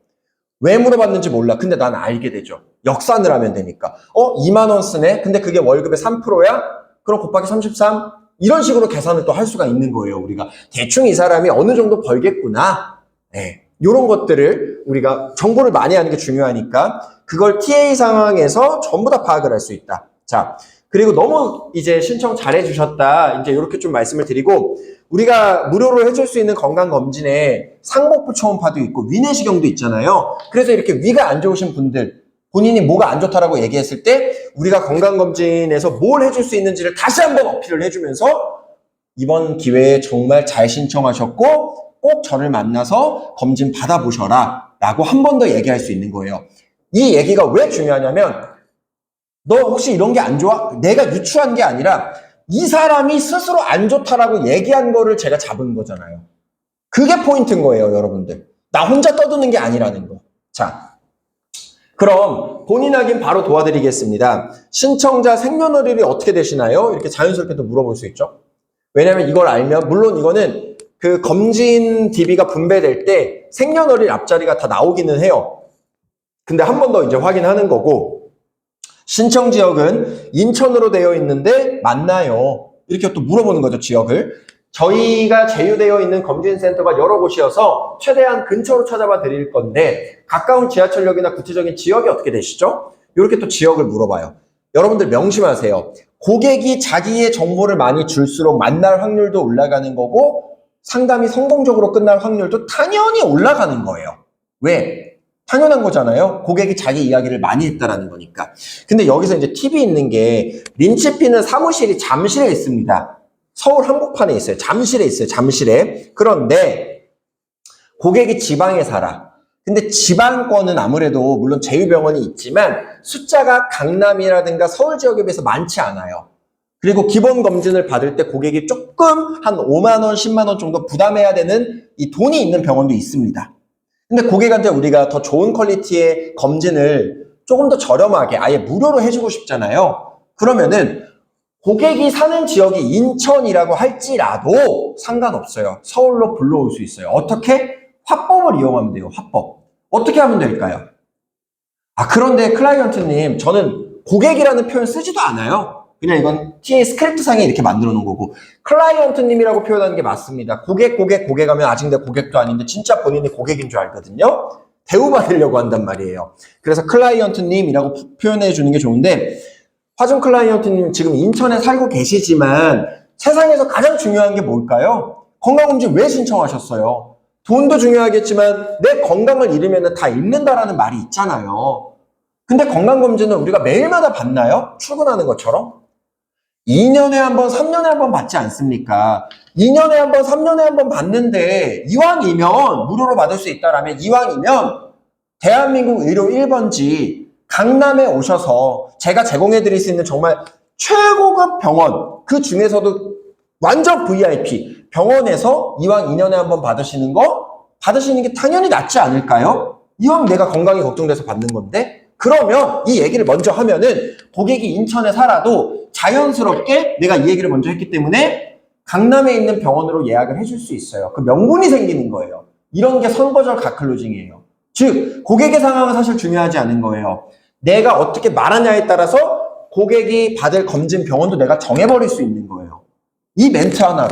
왜 물어봤는지 몰라. 근데 난 알게 되죠. 역산을 하면 되니까. 2만 원 쓰네? 근데 그게 월급의 3%야? 그럼 곱하기 33? 이런 식으로 계산을 또 할 수가 있는 거예요. 우리가 대충 이 사람이 어느 정도 벌겠구나. 네. 이런 것들을 우리가 정보를 많이 하는 게 중요하니까 그걸 TA 상황에서 전부 다 파악을 할 수 있다. 자, 그리고 너무 이제 신청 잘 해주셨다. 이제 이렇게 좀 말씀을 드리고 우리가 무료로 해줄 수 있는 건강검진에 상복부 초음파도 있고 위내시경도 있잖아요. 그래서 이렇게 위가 안 좋으신 분들 본인이 뭐가 안 좋다라고 얘기했을 때 우리가 건강검진에서 뭘 해줄 수 있는지를 다시 한번 어필을 해주면서 이번 기회에 정말 잘 신청하셨고 꼭 저를 만나서 검진 받아보셔라 라고 한 번 더 얘기할 수 있는 거예요. 이 얘기가 왜 중요하냐면 너 혹시 이런 게 안 좋아? 내가 유추한 게 아니라 이 사람이 스스로 안 좋다라고 얘기한 거를 제가 잡은 거잖아요. 그게 포인트인 거예요, 여러분들. 나 혼자 떠드는 게 아니라는 거. 자, 그럼 본인 확인 바로 도와드리겠습니다. 신청자 생년월일이 어떻게 되시나요? 이렇게 자연스럽게 또 물어볼 수 있죠. 왜냐면 이걸 알면 물론 이거는 그 검진 DB가 분배될 때 생년월일 앞자리가 다 나오기는 해요. 근데 한 번 더 이제 확인하는 거고 신청 지역은 인천으로 되어 있는데 맞나요? 이렇게 또 물어보는 거죠, 지역을. 저희가 제휴되어 있는 검진센터가 여러 곳이어서 최대한 근처로 찾아봐 드릴 건데 가까운 지하철역이나 구체적인 지역이 어떻게 되시죠? 이렇게 또 지역을 물어봐요. 여러분들 명심하세요. 고객이 자기의 정보를 많이 줄수록 만날 확률도 올라가는 거고 상담이 성공적으로 끝날 확률도 당연히 올라가는 거예요. 왜? 당연한 거잖아요. 고객이 자기 이야기를 많이 했다라는 거니까. 근데 여기서 이제 팁이 있는 게 린치피는 사무실이 잠실에 있습니다. 서울 한복판에 있어요. 잠실에 있어요. 잠실에. 그런데 고객이 지방에 살아. 근데 지방권은 아무래도 물론 제휴병원이 있지만 숫자가 강남이라든가 서울 지역에 비해서 많지 않아요. 그리고 기본 검진을 받을 때 고객이 조금 한 5만 원, 10만 원 정도 부담해야 되는 이 돈이 있는 병원도 있습니다. 근데 고객한테 우리가 더 좋은 퀄리티의 검진을 조금 더 저렴하게 아예 무료로 해주고 싶잖아요. 그러면은 고객이 사는 지역이 인천이라고 할지라도 상관없어요. 서울로 불러올 수 있어요. 어떻게? 화법을 이용하면 돼요. 화법. 어떻게 하면 될까요? 그런데 클라이언트님, 저는 고객이라는 표현 쓰지도 않아요. 그냥 이건 TA 스크립트상에 이렇게 만들어 놓은 거고 클라이언트님이라고 표현하는 게 맞습니다. 고객 하면 아직 내 고객도 아닌데 진짜 본인이 고객인 줄 알거든요. 대우받으려고 한단 말이에요. 그래서 클라이언트님이라고 표현해 주는 게 좋은데 화준 클라이언트님 지금 인천에 살고 계시지만 세상에서 가장 중요한 게 뭘까요? 건강검진 왜 신청하셨어요? 돈도 중요하겠지만 내 건강을 잃으면 다 잃는다라는 말이 있잖아요. 근데 건강검진은 우리가 매일마다 받나요? 출근하는 것처럼? 2년에 한 번, 3년에 한 번 받지 않습니까? 2년에 한 번, 3년에 한 번 받는데 이왕이면 무료로 받을 수 있다라면 이왕이면 대한민국 의료 1번지 강남에 오셔서 제가 제공해 드릴 수 있는 정말 최고급 병원 그 중에서도 완전 VIP 병원에서 이왕 2년에 한 번 받으시는 게 당연히 낫지 않을까요? 이왕 내가 건강이 걱정돼서 받는 건데 그러면 이 얘기를 먼저 하면은 고객이 인천에 살아도 자연스럽게 내가 이 얘기를 먼저 했기 때문에 강남에 있는 병원으로 예약을 해줄 수 있어요. 그 명분이 생기는 거예요. 이런 게 선거절 가클로징이에요. 즉 고객의 상황은 사실 중요하지 않은 거예요. 내가 어떻게 말하냐에 따라서 고객이 받을 검진 병원도 내가 정해버릴 수 있는 거예요. 이 멘트 하나로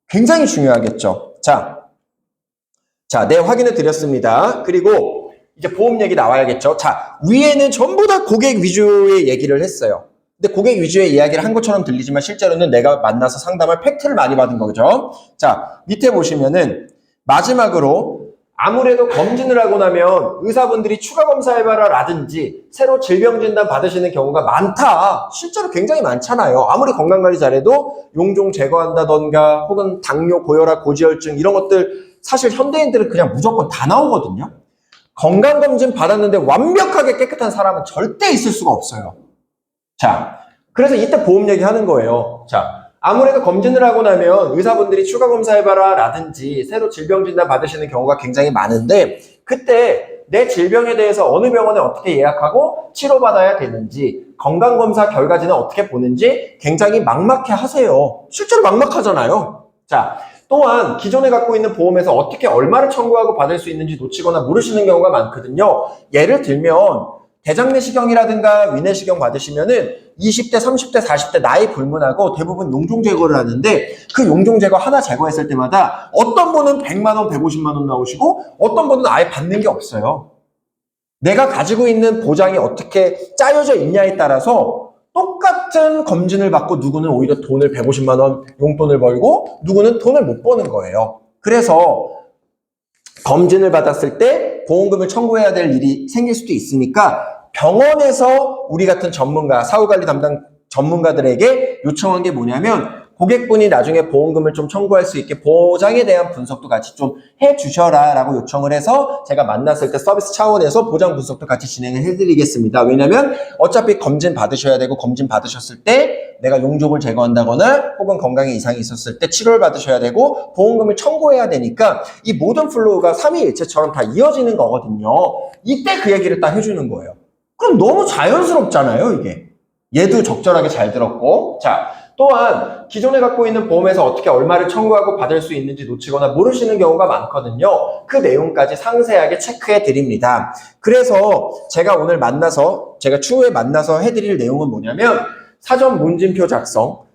굉장히 중요하겠죠. 자, 네, 확인해 드렸습니다. 그리고 이제 보험 얘기 나와야겠죠. 자, 위에는 전부 다 고객 위주의 얘기를 했어요. 근데 고객 위주의 이야기를 한 것처럼 들리지만 실제로는 내가 만나서 상담할 팩트를 많이 받은 거죠. 자, 밑에 보시면은 마지막으로 아무래도 검진을 하고 나면 의사분들이 추가 검사해봐라 라든지 새로 질병진단 받으시는 경우가 많다. 실제로 굉장히 많잖아요. 아무리 건강관리 잘해도 용종 제거한다던가 혹은 당뇨, 고혈압, 고지혈증 이런 것들 사실 현대인들은 그냥 무조건 다 나오거든요. 건강검진 받았는데 완벽하게 깨끗한 사람은 절대 있을 수가 없어요. 자, 그래서 이때 보험 얘기하는 거예요. 자, 아무래도 검진을 하고 나면 의사분들이 추가 검사해봐라 라든지 새로 질병 진단 받으시는 경우가 굉장히 많은데 그때 내 질병에 대해서 어느 병원에 어떻게 예약하고 치료받아야 되는지 건강검사 결과지는 어떻게 보는지 굉장히 막막해 하세요. 실제로 막막하잖아요. 자, 또한 기존에 갖고 있는 보험에서 어떻게 얼마를 청구하고 받을 수 있는지 놓치거나 모르시는 경우가 많거든요. 예를 들면 대장내시경이라든가 위내시경 받으시면은 20대, 30대, 40대 나이 불문하고 대부분 용종 제거를 하는데 그 용종 제거 하나 제거했을 때마다 어떤 분은 100만 원, 150만 원 나오시고 어떤 분은 아예 받는 게 없어요. 내가 가지고 있는 보장이 어떻게 짜여져 있냐에 따라서 똑같은 검진을 받고 누구는 오히려 돈을 150만 원 용돈을 벌고 누구는 돈을 못 버는 거예요. 그래서 검진을 받았을 때 보험금을 청구해야 될 일이 생길 수도 있으니까 병원에서 우리 같은 전문가, 사후관리 담당 전문가들에게 요청한 게 뭐냐면 고객분이 나중에 보험금을 좀 청구할 수 있게 보장에 대한 분석도 같이 좀 해주셔라 라고 요청을 해서 제가 만났을 때 서비스 차원에서 보장 분석도 같이 진행을 해드리겠습니다. 왜냐면 어차피 검진 받으셔야 되고 검진 받으셨을 때 내가 용종을 제거한다거나 혹은 건강에 이상이 있었을 때 치료를 받으셔야 되고 보험금을 청구해야 되니까 이 모든 플로우가 삼위일체처럼 다 이어지는 거거든요. 이때 그 얘기를 딱 해주는 거예요. 그럼 너무 자연스럽잖아요, 이게. 얘도 적절하게 잘 들었고. 자, 또한 기존에 갖고 있는 보험에서 어떻게 얼마를 청구하고 받을 수 있는지 놓치거나 모르시는 경우가 많거든요. 그 내용까지 상세하게 체크해 드립니다. 그래서 제가 오늘 제가 추후에 만나서 해드릴 내용은 뭐냐면 사전 문진표 작성,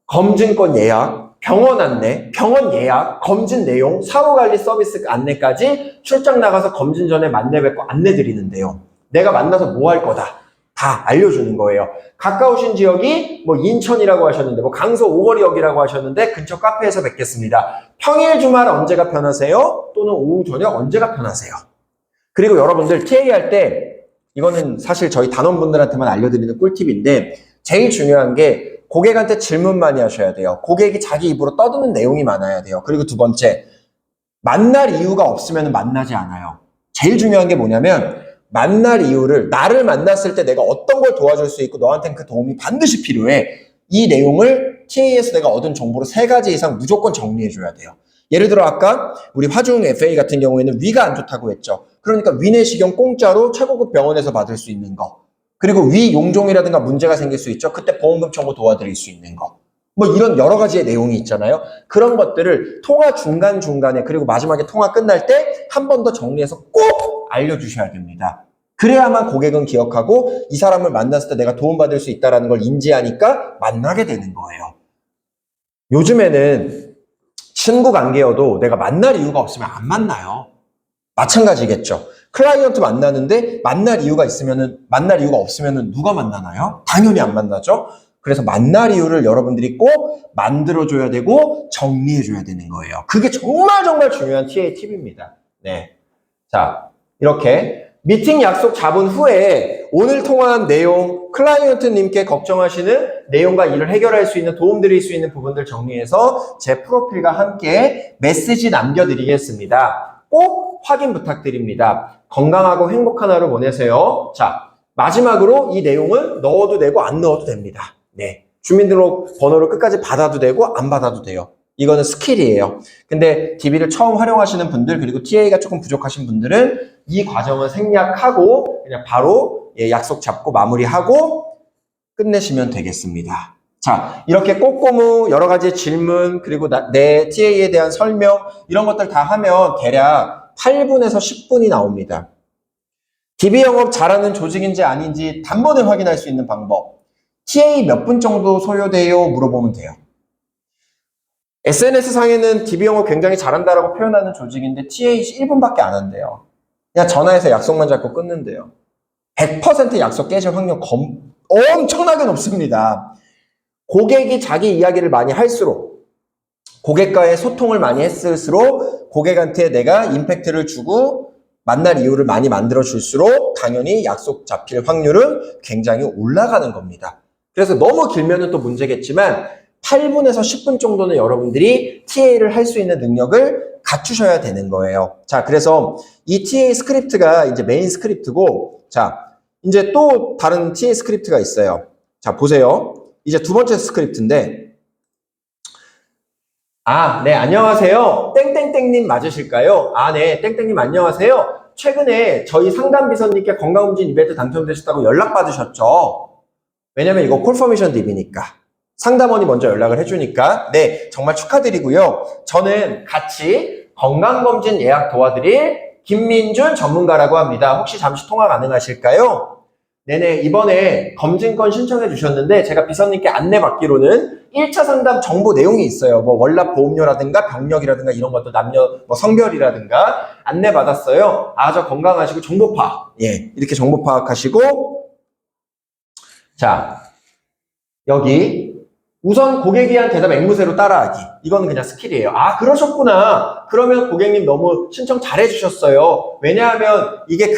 검진권 예약, 병원 안내, 병원 예약, 검진 내용, 사후관리 서비스 안내까지 출장 나가서 검진 전에 만나 뵙고 안내 드리는데요. 내가 만나서 뭐 할 거다. 다 알려주는 거예요. 가까우신 지역이 뭐 인천이라고 하셨는데 뭐 강서 오거리역이라고 하셨는데 근처 카페에서 뵙겠습니다. 평일 주말 언제가 편하세요? 또는 오후 저녁 언제가 편하세요? 그리고 여러분들 TA 할 때 이거는 사실 저희 단원분들한테만 알려드리는 꿀팁인데 제일 중요한 게 고객한테 질문 많이 하셔야 돼요. 고객이 자기 입으로 떠드는 내용이 많아야 돼요. 그리고 두 번째, 만날 이유가 없으면 만나지 않아요. 제일 중요한 게 뭐냐면 만날 이유를 나를 만났을 때 내가 어떤 걸 도와줄 수 있고 너한테는 그 도움이 반드시 필요해. 이 내용을 TA에서 내가 얻은 정보로 3가지 이상 무조건 정리해줘야 돼요. 예를 들어 아까 우리 화중 FA 같은 경우에는 위가 안 좋다고 했죠. 그러니까 위내시경 공짜로 최고급 병원에서 받을 수 있는 거. 그리고 위 용종이라든가 문제가 생길 수 있죠. 그때 보험금 청구 도와드릴 수 있는 거. 뭐 이런 여러 가지의 내용이 있잖아요. 그런 것들을 통화 중간중간에 그리고 마지막에 통화 끝날 때 한 번 더 정리해서 꼭 알려주셔야 됩니다. 그래야만 고객은 기억하고 이 사람을 만났을 때 내가 도움받을 수 있다는 걸 인지하니까 만나게 되는 거예요. 요즘에는 친구 관계여도 내가 만날 이유가 없으면 안 만나요. 마찬가지겠죠. 클라이언트 만나는데 만날 이유가 없으면은 누가 만나나요? 당연히 안 만나죠. 그래서 만날 이유를 여러분들이 꼭 만들어줘야 되고 정리해줘야 되는 거예요. 그게 정말 중요한 TA 팁입니다. 네. 자, 이렇게 미팅 약속 잡은 후에 오늘 통화한 내용, 클라이언트님께 걱정하시는 내용과 이를 해결할 수 있는 도움드릴 수 있는 부분들 정리해서 제 프로필과 함께 메시지 남겨드리겠습니다. 꼭 확인 부탁드립니다. 건강하고 행복한 하루 보내세요. 자, 마지막으로 이 내용은 넣어도 되고 안 넣어도 됩니다. 네. 주민등록 번호를 끝까지 받아도 되고 안 받아도 돼요. 이거는 스킬이에요. 근데 DB를 처음 활용하시는 분들 그리고 TA가 조금 부족하신 분들은 이 과정을 생략하고 그냥 바로 약속 잡고 마무리하고 끝내시면 되겠습니다. 자, 이렇게 꼼꼼히 여러 가지 질문 그리고 내 TA에 대한 설명 이런 것들 다 하면 대략 8분에서 10분이 나옵니다. DB 영업 잘하는 조직인지 아닌지 단번에 확인할 수 있는 방법. TA 몇 분 정도 소요돼요? 물어보면 돼요. SNS상에는 DB 영업 굉장히 잘한다라고 표현하는 조직인데 TA 1분밖에 안 한대요. 그냥 전화해서 약속만 잡고 끊는데요. 100% 약속 깨질 확률 엄청나게 높습니다. 고객이 자기 이야기를 많이 할수록 고객과의 소통을 많이 했을수록 고객한테 내가 임팩트를 주고 만날 이유를 많이 만들어 줄수록 당연히 약속 잡힐 확률은 굉장히 올라가는 겁니다. 그래서 너무 길면은 또 문제겠지만 8분에서 10분 정도는 여러분들이 TA를 할 수 있는 능력을 갖추셔야 되는 거예요. 자, 그래서 이 TA 스크립트가 이제 메인 스크립트고, 자, 이제 또 다른 TA 스크립트가 있어요. 자, 보세요. 이제 두 번째 스크립트인데, 네, 안녕하세요. 땡땡땡님 맞으실까요? 네, 땡땡님 안녕하세요. 최근에 저희 상담비서님께 건강검진 이벤트 당첨되셨다고 연락받으셨죠? 왜냐면 이거 콜퍼미션 DB니까. 상담원이 먼저 연락을 해주니까 네, 정말 축하드리고요. 저는 같이 건강검진 예약 도와드릴 김민준 전문가라고 합니다. 혹시 잠시 통화 가능하실까요? 네네, 이번에 검진권 신청해 주셨는데 제가 비서님께 안내받기로는 1차 상담 정보 내용이 있어요. 뭐 월납 보험료라든가 병력이라든가 이런 것도 남녀 뭐 성별이라든가 안내받았어요. 저 건강하시고 정보 파악. 이렇게 정보 파악하시고 자, 여기 우선 고객이 한 대답 앵무새로 따라하기. 이거는 그냥 스킬이에요. 아, 그러셨구나. 그러면 고객님 너무 신청 잘해주셨어요. 왜냐하면 이게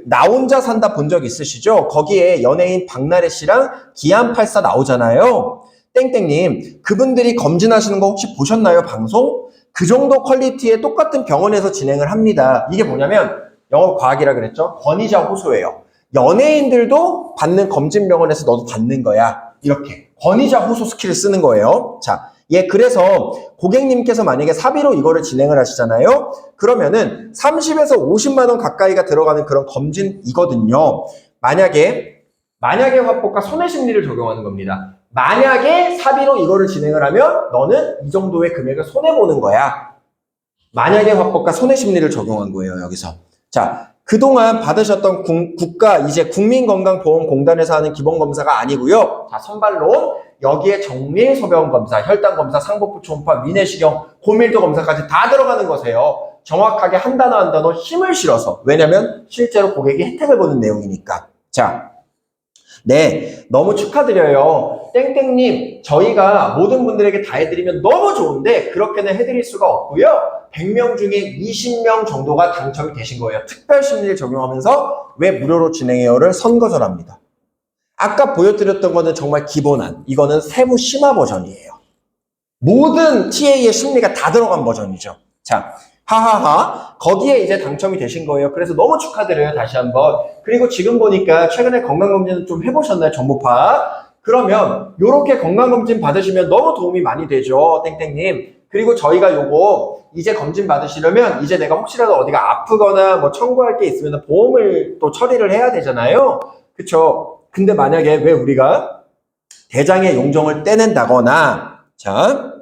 나 혼자 산다 본 적 있으시죠? 거기에 연예인 박나래 씨랑 기안84 나오잖아요. 땡땡님, 그분들이 검진하시는 거 혹시 보셨나요? 방송? 그 정도 퀄리티의 똑같은 병원에서 진행을 합니다. 이게 뭐냐면 영어 과학이라 그랬죠? 권위자 호소예요. 연예인들도 받는 검진 병원에서 너도 받는 거야. 이렇게 권위자 호소 스킬을 쓰는 거예요. 자, 그래서 고객님께서 만약에 사비로 이거를 진행을 하시잖아요. 그러면은 30에서 50만 원 가까이가 들어가는 그런 검진이거든요. 만약에 화법과 손해심리를 적용하는 겁니다. 만약에 사비로 이거를 진행을 하면 너는 이 정도의 금액을 손해보는 거야. 만약에 화법과 손해심리를 적용한 거예요, 여기서. 자, 그동안 받으셨던 국가, 이제 국민건강보험공단에서 하는 기본검사가 아니고요. 자, 선발로 여기에 정밀 소변검사, 혈당검사, 상복부 초음파, 위내시경, 고밀도 검사까지 다 들어가는 거세요. 정확하게 한 단어 힘을 실어서. 왜냐면 실제로 고객이 혜택을 보는 내용이니까. 자, 네, 너무 축하드려요. 땡땡님, 저희가 모든 분들에게 다 해드리면 너무 좋은데 그렇게는 해드릴 수가 없고요. 100명 중에 20명 정도가 당첨이 되신 거예요. 특별심리를 적용하면서 왜 무료로 진행해요를 선거절합니다. 아까 보여드렸던 거는 정말 기본안. 이거는 세부 심화 버전이에요. 모든 TA의 심리가 다 들어간 버전이죠. 자, 하하하. 거기에 이제 당첨이 되신 거예요. 그래서 너무 축하드려요. 다시 한번. 그리고 지금 보니까 최근에 건강검진을 좀 해보셨나요? 정보파. 그러면 요렇게 건강검진 받으시면 너무 도움이 많이 되죠. 땡땡님. 그리고 저희가 요거 이제 검진 받으시려면 이제 내가 혹시라도 어디가 아프거나 뭐 청구할 게 있으면 보험을 또 처리를 해야 되잖아요. 그쵸? 근데 만약에 왜 우리가 대장의 용종을 떼낸다거나, 자,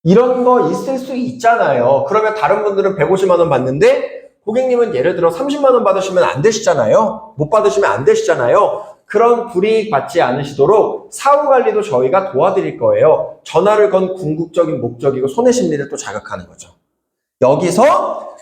이런 거 있을 수 있잖아요. 그러면 다른 분들은 150만 원 받는데 고객님은 예를 들어 30만 원 받으시면 안 되시잖아요. 못 받으시면 안 되시잖아요. 그런 불이익 받지 않으시도록 사후 관리도 저희가 도와드릴 거예요. 전화를 건 궁극적인 목적이고 손해심리를 또 자극하는 거죠. 여기서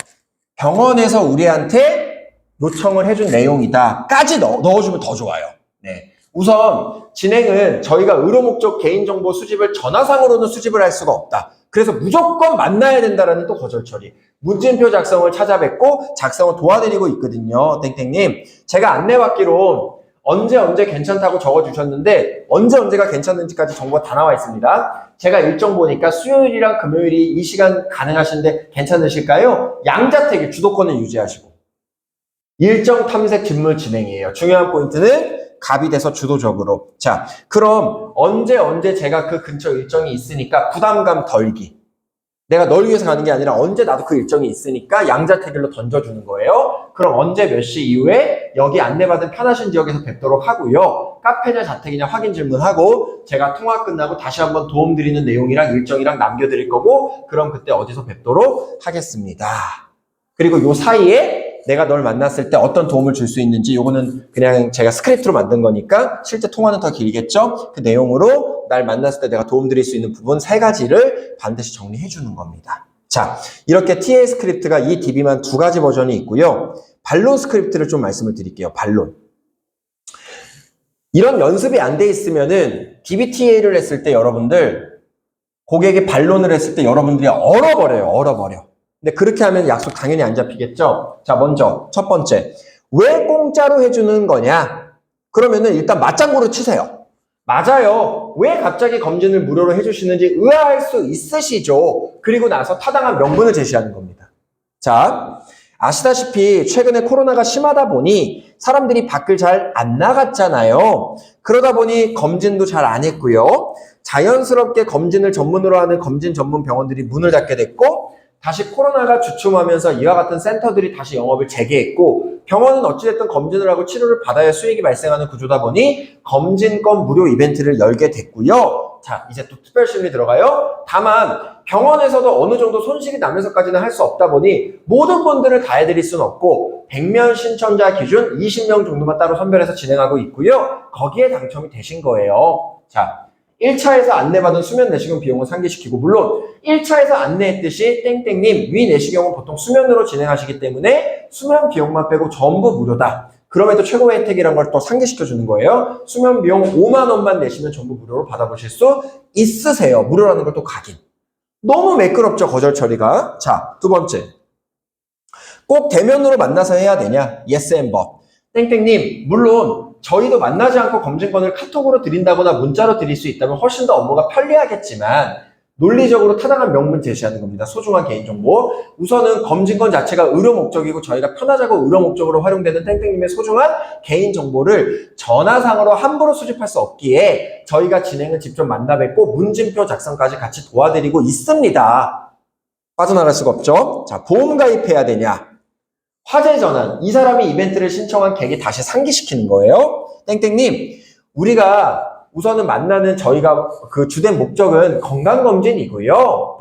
병원에서 우리한테 요청을 해준 내용이다까지 넣어주면 더 좋아요. 네. 우선 진행은 저희가 의료 목적 개인정보 수집을 전화상으로는 수집을 할 수가 없다. 그래서 무조건 만나야 된다라는 또 거절 처리. 문진표 작성을 찾아뵙고 작성을 도와드리고 있거든요. 땡땡님. 제가 안내받기로 언제 괜찮다고 적어주셨는데 언제가 괜찮은지까지 정보가 다 나와 있습니다. 제가 일정 보니까 수요일이랑 금요일이 이 시간 가능하신데 괜찮으실까요? 양자택일 주도권을 유지하시고 일정 탐색 직무 진행이에요. 중요한 포인트는 갑이 돼서 주도적으로. 자, 그럼 언제 제가 그 근처 일정이 있으니까 부담감 덜기. 내가 널 위해서 가는 게 아니라 언제 나도 그 일정이 있으니까 양자택일로 던져주는 거예요. 그럼 언제 몇 시 이후에 여기 안내받은 편하신 지역에서 뵙도록 하고요. 카페냐 자택이냐 확인 질문하고 제가 통화 끝나고 다시 한번 도움드리는 내용이랑 일정이랑 남겨드릴 거고 그럼 그때 어디서 뵙도록 하겠습니다. 그리고 요 사이에 내가 널 만났을 때 어떤 도움을 줄 수 있는지 요거는 그냥 제가 스크립트로 만든 거니까 실제 통화는 더 길겠죠? 그 내용으로 날 만났을 때 내가 도움드릴 수 있는 부분 3가지를 반드시 정리해 주는 겁니다. 자, 이렇게 TA 스크립트가 이 DB만 2가지 버전이 있고요. 반론 스크립트를 좀 말씀을 드릴게요. 반론. 이런 연습이 안 돼 있으면은 DBTA를 했을 때 여러분들 고객이 반론을 했을 때 여러분들이 얼어버려. 근데 그렇게 하면 약속 당연히 안 잡히겠죠? 자, 먼저 첫 번째. 왜 공짜로 해주는 거냐? 그러면은 일단 맞장구를 치세요. 맞아요. 왜 갑자기 검진을 무료로 해주시는지 의아할 수 있으시죠? 그리고 나서 타당한 명분을 제시하는 겁니다. 자, 아시다시피 최근에 코로나가 심하다 보니 사람들이 밖을 잘 안 나갔잖아요. 그러다 보니 검진도 잘 안 했고요. 자연스럽게 검진을 전문으로 하는 검진 전문 병원들이 문을 닫게 됐고 다시 코로나가 주춤하면서 이와 같은 센터들이 다시 영업을 재개했고 병원은 어찌됐든 검진을 하고 치료를 받아야 수익이 발생하는 구조다 보니 검진권 무료 이벤트를 열게 됐고요. 자, 이제 또 특별심리 들어가요. 다만 병원에서도 어느 정도 손실이 나면서까지는 할 수 없다 보니 모든 분들을 다 해드릴 수는 없고 100명 신청자 기준 20명 정도만 따로 선별해서 진행하고 있고요. 거기에 당첨이 되신 거예요. 자, 1차에서 안내받은 수면 내시경 비용은 상기시키고 물론 1차에서 안내했듯이 땡땡님 위 내시경은 보통 수면으로 진행하시기 때문에 수면 비용만 빼고 전부 무료다. 그럼에도 최고의 혜택이란 걸 또 상기시켜 주는 거예요. 수면 비용 5만 원만 내시면 전부 무료로 받아보실 수 있으세요. 무료라는 걸 또 각인. 너무 매끄럽죠, 거절 처리가. 자, 두 번째. 꼭 대면으로 만나서 해야 되냐? Yes and but. 땡땡님, 물론 저희도 만나지 않고 검진권을 카톡으로 드린다거나 문자로 드릴 수 있다면 훨씬 더 업무가 편리하겠지만 논리적으로 타당한 명분 제시하는 겁니다. 소중한 개인정보. 우선은 검진권 자체가 의료 목적이고 저희가 편하자고 의료 목적으로 활용되는 땡땡님의 소중한 개인정보를 전화상으로 함부로 수집할 수 없기에 저희가 진행을 직접 만나 뵙고 문진표 작성까지 같이 도와드리고 있습니다. 빠져나갈 수가 없죠. 자, 보험 가입해야 되냐? 화재 전환. 이 사람이 이벤트를 신청한 계기 다시 상기시키는 거예요. 땡땡님, 우리가 우선은 만나는 저희가 그 주된 목적은 건강검진이고요.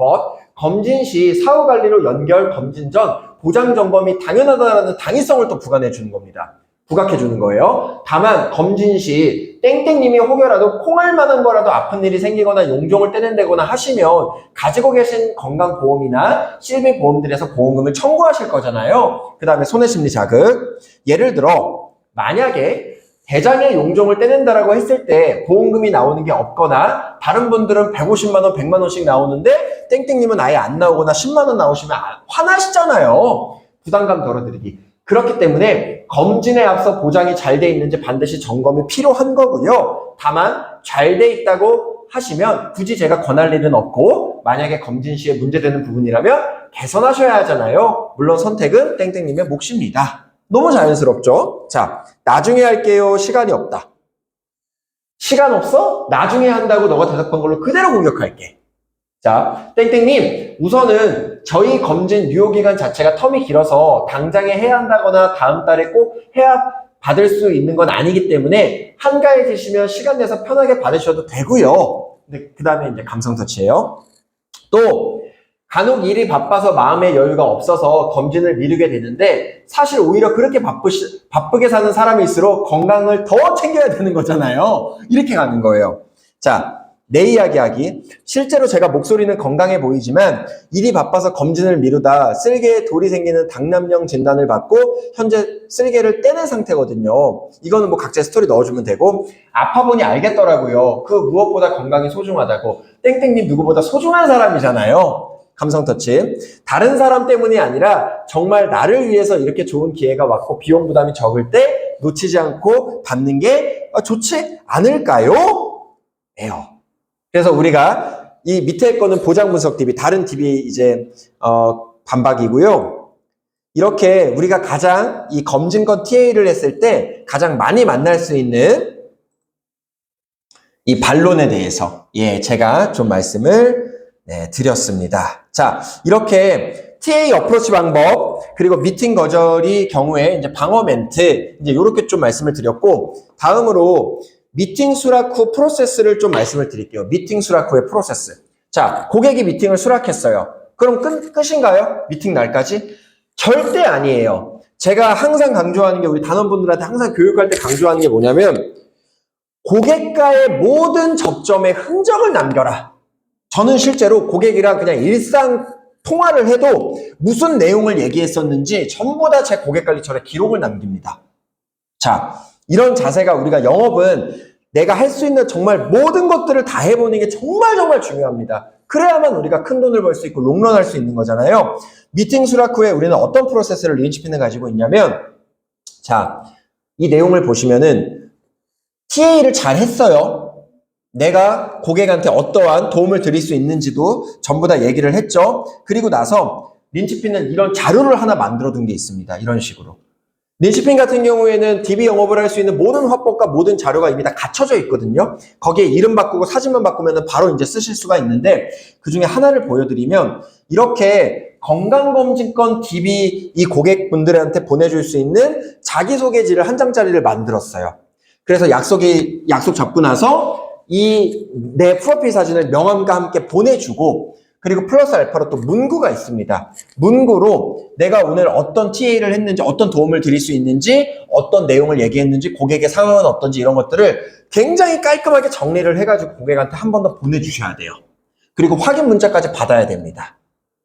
검진 시 사후관리로 연결, 검진 전 보장점검 이 당연하다는 당위성을 또 부과해 주는 겁니다. 부각해 주는 거예요. 다만 검진 시 땡땡님이 혹여라도 콩알 만한 거라도 아픈 일이 생기거나 용종을 떼낸다거나 하시면 가지고 계신 건강보험이나 실비보험들에서 보험금을 청구하실 거잖아요. 그 다음에 손해심리 자극. 예를 들어 만약에 대장의 용종을 떼낸다라고 했을 때 보험금이 나오는 게 없거나 다른 분들은 150만 원, 100만 원씩 나오는데 땡땡님은 아예 안 나오거나 10만 원 나오시면 화나시잖아요. 부담감 덜어드리기. 그렇기 때문에 검진에 앞서 보장이 잘 돼 있는지 반드시 점검이 필요한 거고요. 다만 잘 돼 있다고 하시면 굳이 제가 권할 일은 없고 만약에 검진 시에 문제되는 부분이라면 개선하셔야 하잖아요. 물론 선택은 땡땡님의 몫입니다. 너무 자연스럽죠? 자, 나중에 할게요. 시간이 없다. 시간 없어? 나중에 한다고 너가 대답한 걸로 그대로 공격할게. 자, 땡땡님, 우선은 저희 검진 유효기간 자체가 텀이 길어서 당장에 해야 한다거나 다음 달에 꼭 해야 받을 수 있는 건 아니기 때문에 한가해지시면 시간 내서 편하게 받으셔도 되고요. 근데 그 다음에 이제 감성 터치예요. 또 간혹 일이 바빠서 마음의 여유가 없어서 검진을 미루게 되는데 사실 오히려 그렇게 바쁘게 사는 사람일수록 건강을 더 챙겨야 되는 거잖아요. 이렇게 가는 거예요. 자, 내 이야기하기. 실제로 제가 목소리는 건강해 보이지만 일이 바빠서 검진을 미루다 쓸개에 돌이 생기는 당뇨병 진단을 받고 현재 쓸개를 떼는 상태거든요. 이거는 뭐 각자 스토리 넣어주면 되고 아파 보니 알겠더라고요. 그 무엇보다 건강이 소중하다고. 땡땡님 누구보다 소중한 사람이잖아요. 감성 터치. 다른 사람 때문이 아니라 정말 나를 위해서 이렇게 좋은 기회가 왔고 비용 부담이 적을 때 놓치지 않고 받는 게 좋지 않을까요? 에요. 그래서 우리가 이 밑에 거는 보장 분석 DB, 다른 DB 이제 반박이고요. 이렇게 우리가 가장 이 검진권 TA를 했을 때 가장 많이 만날 수 있는 이 반론에 대해서 제가 좀 말씀을 드렸습니다. 자, 이렇게 TA 어프로치 방법 그리고 미팅 거절이 경우에 이제 방어 멘트 이제 이렇게 좀 말씀을 드렸고 다음으로 미팅 수락 후 프로세스를 좀 말씀을 드릴게요. 미팅 수락 후의 프로세스. 자, 고객이 미팅을 수락했어요. 그럼 끝인가요? 미팅 날까지? 절대 아니에요. 제가 항상 강조하는 게 우리 단원분들한테 항상 교육할 때 강조하는 게 뭐냐면 고객과의 모든 접점에 흔적을 남겨라. 저는 실제로 고객이랑 그냥 일상 통화를 해도 무슨 내용을 얘기했었는지 전부 다 제 고객관리처에 기록을 남깁니다. 자, 이런 자세가 우리가 영업은 내가 할 수 있는 정말 모든 것들을 다 해보는 게 정말 중요합니다. 그래야만 우리가 큰 돈을 벌 수 있고 롱런 할 수 있는 거잖아요. 미팅 수락 후에 우리는 어떤 프로세스를 린치핀을 가지고 있냐면 자, 이 내용을 보시면은 TA를 잘 했어요. 내가 고객한테 어떠한 도움을 드릴 수 있는지도 전부 다 얘기를 했죠. 그리고 나서 린치핀은 이런 자료를 하나 만들어 둔 게 있습니다. 이런 식으로. 린치핀 같은 경우에는 DB 영업을 할 수 있는 모든 화법과 모든 자료가 이미 다 갖춰져 있거든요. 거기에 이름 바꾸고 사진만 바꾸면 바로 이제 쓰실 수가 있는데 그 중에 하나를 보여드리면 이렇게 건강검진권 DB 이 고객분들한테 보내줄 수 있는 자기소개지를 한 장짜리를 만들었어요. 그래서 약속 잡고 나서 이 내 프로필 사진을 명함과 함께 보내주고 그리고 플러스 알파로 또 문구가 있습니다. 문구로 내가 오늘 어떤 TA를 했는지 어떤 도움을 드릴 수 있는지 어떤 내용을 얘기했는지 고객의 상황은 어떤지 이런 것들을 굉장히 깔끔하게 정리를 해가지고 고객한테 한 번 더 보내주셔야 돼요. 그리고 확인 문자까지 받아야 됩니다.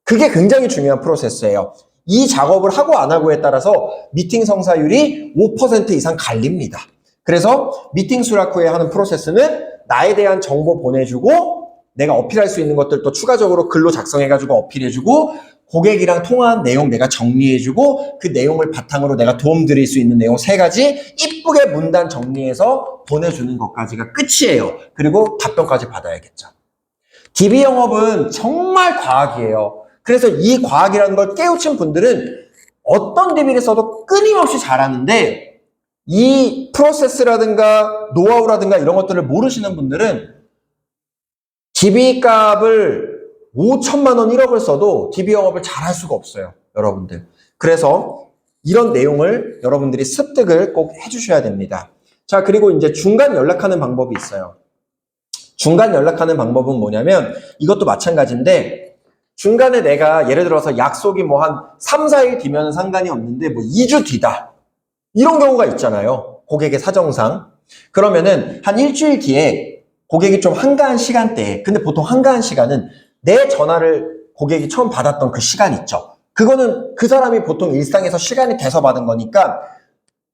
그게 굉장히 중요한 프로세스예요. 이 작업을 하고 안 하고에 따라서 미팅 성사율이 5% 이상 갈립니다. 그래서 미팅 수락 후에 하는 프로세스는 나에 대한 정보 보내주고 내가 어필할 수 있는 것들 또 추가적으로 글로 작성해가지고 어필해주고 고객이랑 통화한 내용 내가 정리해주고 그 내용을 바탕으로 내가 도움드릴 수 있는 내용 3가지 이쁘게 문단 정리해서 보내주는 것까지가 끝이에요. 그리고 답변까지 받아야겠죠. DB 영업은 정말 과학이에요. 그래서 이 과학이라는 걸 깨우친 분들은 어떤 DB를 써도 끊임없이 잘하는데 이 프로세스라든가 노하우라든가 이런 것들을 모르시는 분들은 DB 값을 5천만 원, 1억을 써도 DB 영업을 잘 할 수가 없어요. 여러분들. 그래서 이런 내용을 여러분들이 습득을 꼭 해주셔야 됩니다. 자, 그리고 이제 중간 연락하는 방법이 있어요. 중간 연락하는 방법은 뭐냐면 이것도 마찬가지인데 중간에 내가 예를 들어서 약속이 뭐 한 3, 4일 뒤면 상관이 없는데 뭐 2주 뒤다. 이런 경우가 있잖아요. 고객의 사정상. 그러면은 한 일주일 뒤에 고객이 좀 한가한 시간대에, 근데 보통 한가한 시간은 내 전화를 고객이 처음 받았던 그 시간 있죠. 그거는 그 사람이 보통 일상에서 시간이 돼서 받은 거니까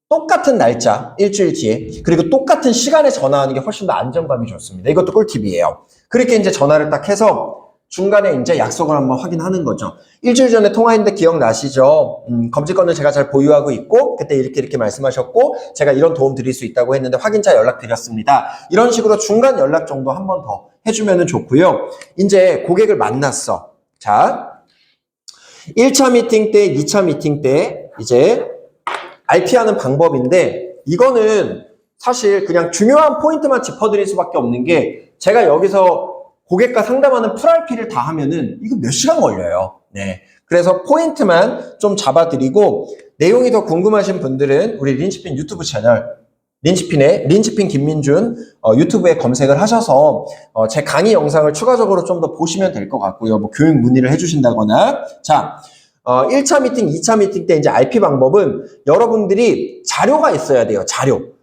똑같은 날짜, 일주일 뒤에, 그리고 똑같은 시간에 전화하는 게 훨씬 더 안정감이 좋습니다. 이것도 꿀팁이에요. 그렇게 이제 전화를 딱 해서 중간에 이제 약속을 한번 확인하는 거죠. 일주일 전에 통화했는데 기억나시죠? 검증권을 제가 잘 보유하고 있고 그때 이렇게 말씀하셨고 제가 이런 도움 드릴 수 있다고 했는데 확인차 연락드렸습니다. 이런 식으로 중간 연락 정도 한 번 더 해주면 좋고요. 이제 고객을 만났어. 자, 1차 미팅 때, 2차 미팅 때 이제 RP하는 방법인데 이거는 사실 그냥 중요한 포인트만 짚어드릴 수밖에 없는 게 제가 여기서 고객과 상담하는 풀RP를 다 하면은 이거 몇 시간 걸려요. 네. 그래서 포인트만 좀 잡아드리고 내용이 더 궁금하신 분들은 우리 린치핀 유튜브 채널 린치핀 김민준 유튜브에 검색을 하셔서 제 강의 영상을 추가적으로 좀 더 보시면 될 것 같고요. 뭐 교육 문의를 해주신다거나 자 1차 미팅, 2차 미팅 때 이제 RP 방법은 여러분들이 자료가 있어야 돼요. 자료.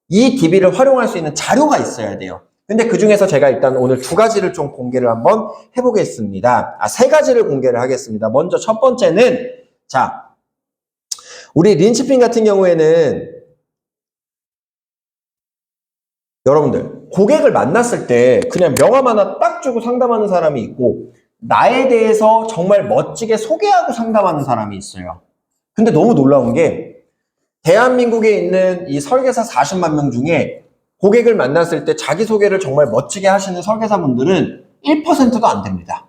이 DB를 활용할 수 있는 자료가 있어야 돼요. 근데 그 중에서 제가 일단 오늘 2가지를 좀 공개를 한번 해보겠습니다. 3가지를 공개를 하겠습니다. 먼저 첫 번째는, 자, 우리 린치핀 같은 경우에는 여러분들, 고객을 만났을 때 그냥 명함 하나 딱 주고 상담하는 사람이 있고, 나에 대해서 정말 멋지게 소개하고 상담하는 사람이 있어요. 근데 너무 놀라운 게, 대한민국에 있는 이 설계사 40만 명 중에 고객을 만났을 때 자기소개를 정말 멋지게 하시는 설계사분들은 1%도 안 됩니다.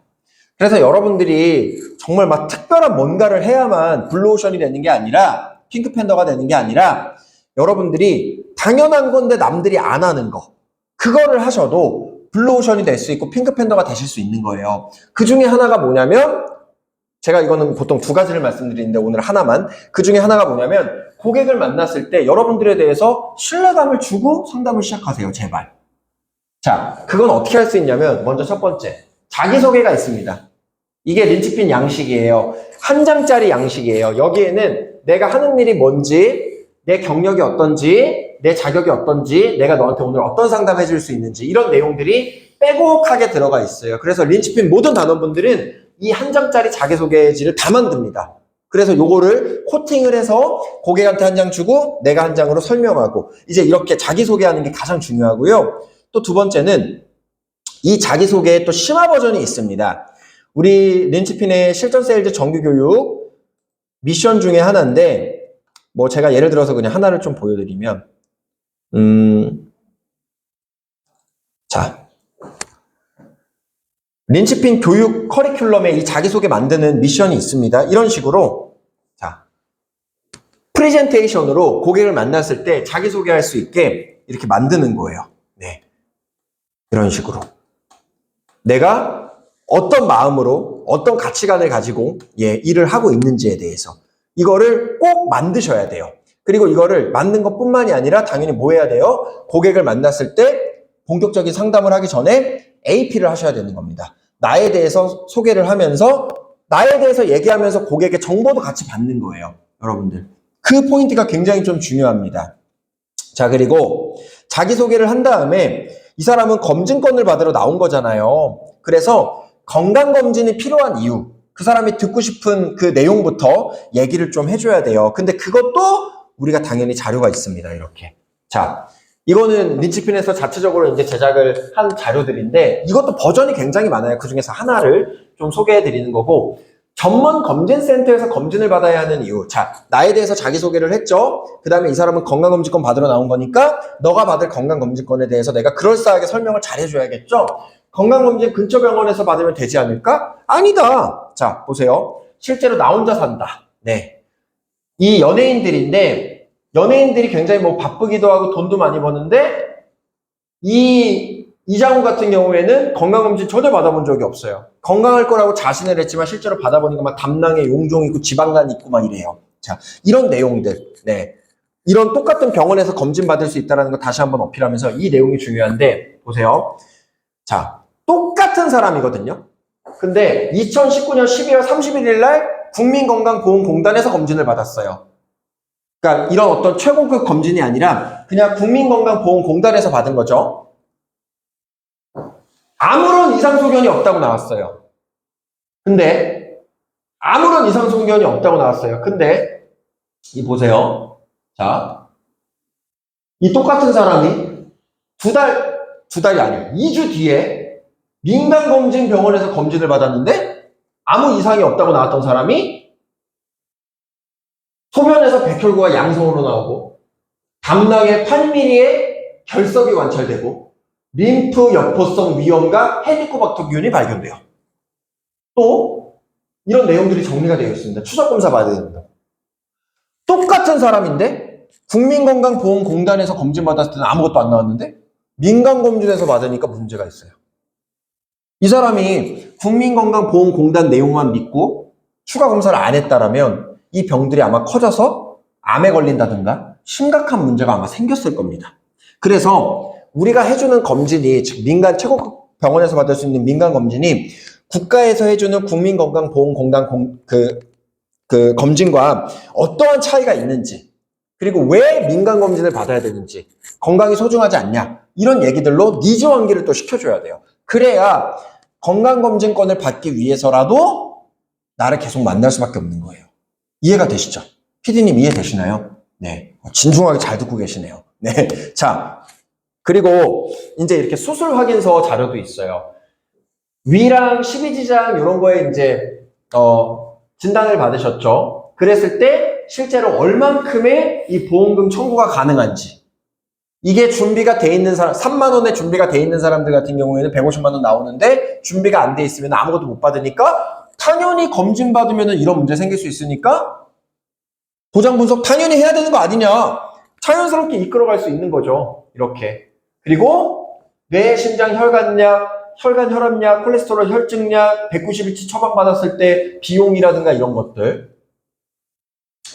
그래서 여러분들이 정말 막 특별한 뭔가를 해야만 블루오션이 되는 게 아니라 핑크팬더가 되는 게 아니라 여러분들이 당연한 건데 남들이 안 하는 거 그거를 하셔도 블루오션이 될 수 있고 핑크팬더가 되실 수 있는 거예요. 그 중에 하나가 뭐냐면 제가 이거는 보통 2가지를 말씀드리는데 오늘 하나만 그 중에 하나가 뭐냐면 고객을 만났을 때 여러분들에 대해서 신뢰감을 주고 상담을 시작하세요. 제발. 자, 그건 어떻게 할 수 있냐면 먼저 첫 번째, 자기소개가 있습니다. 이게 린치핀 양식이에요. 한 장짜리 양식이에요. 여기에는 내가 하는 일이 뭔지, 내 경력이 어떤지, 내 자격이 어떤지, 내가 너한테 오늘 어떤 상담 해줄 수 있는지 이런 내용들이 빼곡하게 들어가 있어요. 그래서 린치핀 모든 단원분들은 이 한 장짜리 자기소개지를 다 만듭니다. 그래서 요거를 코팅을 해서 고객한테 한 장 주고 내가 한 장으로 설명하고 이제 이렇게 자기소개하는 게 가장 중요하고요. 또 2번째는 이 자기소개의 또 심화 버전이 있습니다. 우리 린치핀의 실전 세일즈 정규교육 미션 중에 하나인데 뭐 제가 예를 들어서 그냥 하나를 좀 보여드리면 자 린치핀 교육 커리큘럼에 이 자기소개 만드는 미션이 있습니다. 이런 식으로 자 프레젠테이션으로 고객을 만났을 때 자기소개할 수 있게 이렇게 만드는 거예요. 네, 이런 식으로 내가 어떤 마음으로 어떤 가치관을 가지고 일을 하고 있는지에 대해서 이거를 꼭 만드셔야 돼요. 그리고 이거를 만든 것뿐만이 아니라 당연히 뭐 해야 돼요? 고객을 만났을 때 본격적인 상담을 하기 전에 AP를 하셔야 되는 겁니다. 나에 대해서 소개를 하면서 나에 대해서 얘기하면서 고객의 정보도 같이 받는 거예요. 여러분들. 그 포인트가 굉장히 좀 중요합니다. 자, 그리고 자기소개를 한 다음에 이 사람은 검증권을 받으러 나온 거잖아요. 그래서 건강검진이 필요한 이유, 그 사람이 듣고 싶은 그 내용부터 얘기를 좀 해줘야 돼요. 근데 그것도 우리가 당연히 자료가 있습니다. 이렇게. 자, 이거는 린치핀에서 자체적으로 이제 제작을 한 자료들인데 이것도 버전이 굉장히 많아요. 그 중에서 하나를 좀 소개해 드리는 거고, 전문 검진센터에서 검진을 받아야 하는 이유. 자, 나에 대해서 자기소개를 했죠. 그 다음에 이 사람은 건강검진권 받으러 나온 거니까 너가 받을 건강검진권에 대해서 내가 그럴싸하게 설명을 잘 해줘야겠죠. 건강검진 근처 병원에서 받으면 되지 않을까? 아니다. 자, 보세요. 실제로 나 혼자 산다. 네. 이 연예인들인데, 연예인들이 굉장히 뭐 바쁘기도 하고 돈도 많이 버는데, 이장우 같은 경우에는 건강검진 전혀 받아본 적이 없어요. 건강할 거라고 자신을 했지만 실제로 받아보니까 막 담낭에 용종 있고 지방간 있고 막 이래요. 자, 이런 내용들. 네. 이런 똑같은 병원에서 검진 받을 수 있다는 거 다시 한번 어필하면서 이 내용이 중요한데, 보세요. 자, 똑같은 사람이거든요. 근데 2019년 12월 31일 날 국민건강보험공단에서 검진을 받았어요. 그러니까 이런 어떤 최고급 검진이 아니라 그냥 국민건강보험공단에서 받은 거죠. 아무런 이상소견이 없다고 나왔어요. 근데 아무런 이상소견이 없다고 나왔어요. 근데 이 보세요. 자, 이 똑같은 사람이 두 달이 아니에요. 2주 뒤에 민간검진병원에서 검진을 받았는데 아무 이상이 없다고 나왔던 사람이 소변에서 백혈구가 양성으로 나오고 담낭에 8mm의 결석이 관찰되고 림프 여포성 위염과 헬리코박터균이 발견돼요. 또 이런 내용들이 정리가 되어 있습니다. 추적검사 받아야 됩니다. 똑같은 사람인데 국민건강보험공단에서 검진받았을 때는 아무것도 안 나왔는데 민간검진에서 받으니까 문제가 있어요. 이 사람이 국민건강보험공단 내용만 믿고 추가 검사를 안 했다라면 이 병들이 아마 커져서 암에 걸린다든가 심각한 문제가 아마 생겼을 겁니다. 그래서 우리가 해주는 검진이, 즉 민간 최고급 병원에서 받을 수 있는 민간 검진이 국가에서 해주는 국민건강보험공단 그 검진과 어떠한 차이가 있는지, 그리고 왜 민간 검진을 받아야 되는지, 건강이 소중하지 않냐, 이런 얘기들로 니즈 환기를 또 시켜줘야 돼요. 그래야 건강검진권을 받기 위해서라도 나를 계속 만날 수밖에 없는 거예요. 이해가 되시죠? PD님 이해되시나요? 네. 진중하게 잘 듣고 계시네요. 네. 자, 그리고 이제 이렇게 수술 확인서 자료도 있어요. 위랑 12지장 이런 거에 이제 진단을 받으셨죠. 그랬을 때 실제로 얼만큼의 이 보험금 청구가 가능한지, 이게 준비가 돼 있는 사람, 3만 원에 준비가 돼 있는 사람들 같은 경우에는 150만 원 나오는데 준비가 안 돼 있으면 아무것도 못 받으니까 당연히 검진 받으면 이런 문제 생길 수 있으니까 보장 분석 당연히 해야 되는 거 아니냐, 자연스럽게 이끌어갈 수 있는 거죠. 이렇게. 그리고 뇌, 심장, 혈관약, 혈관 혈압약, 콜레스테롤 혈증약, 190일치 처방받았을 때 비용이라든가 이런 것들,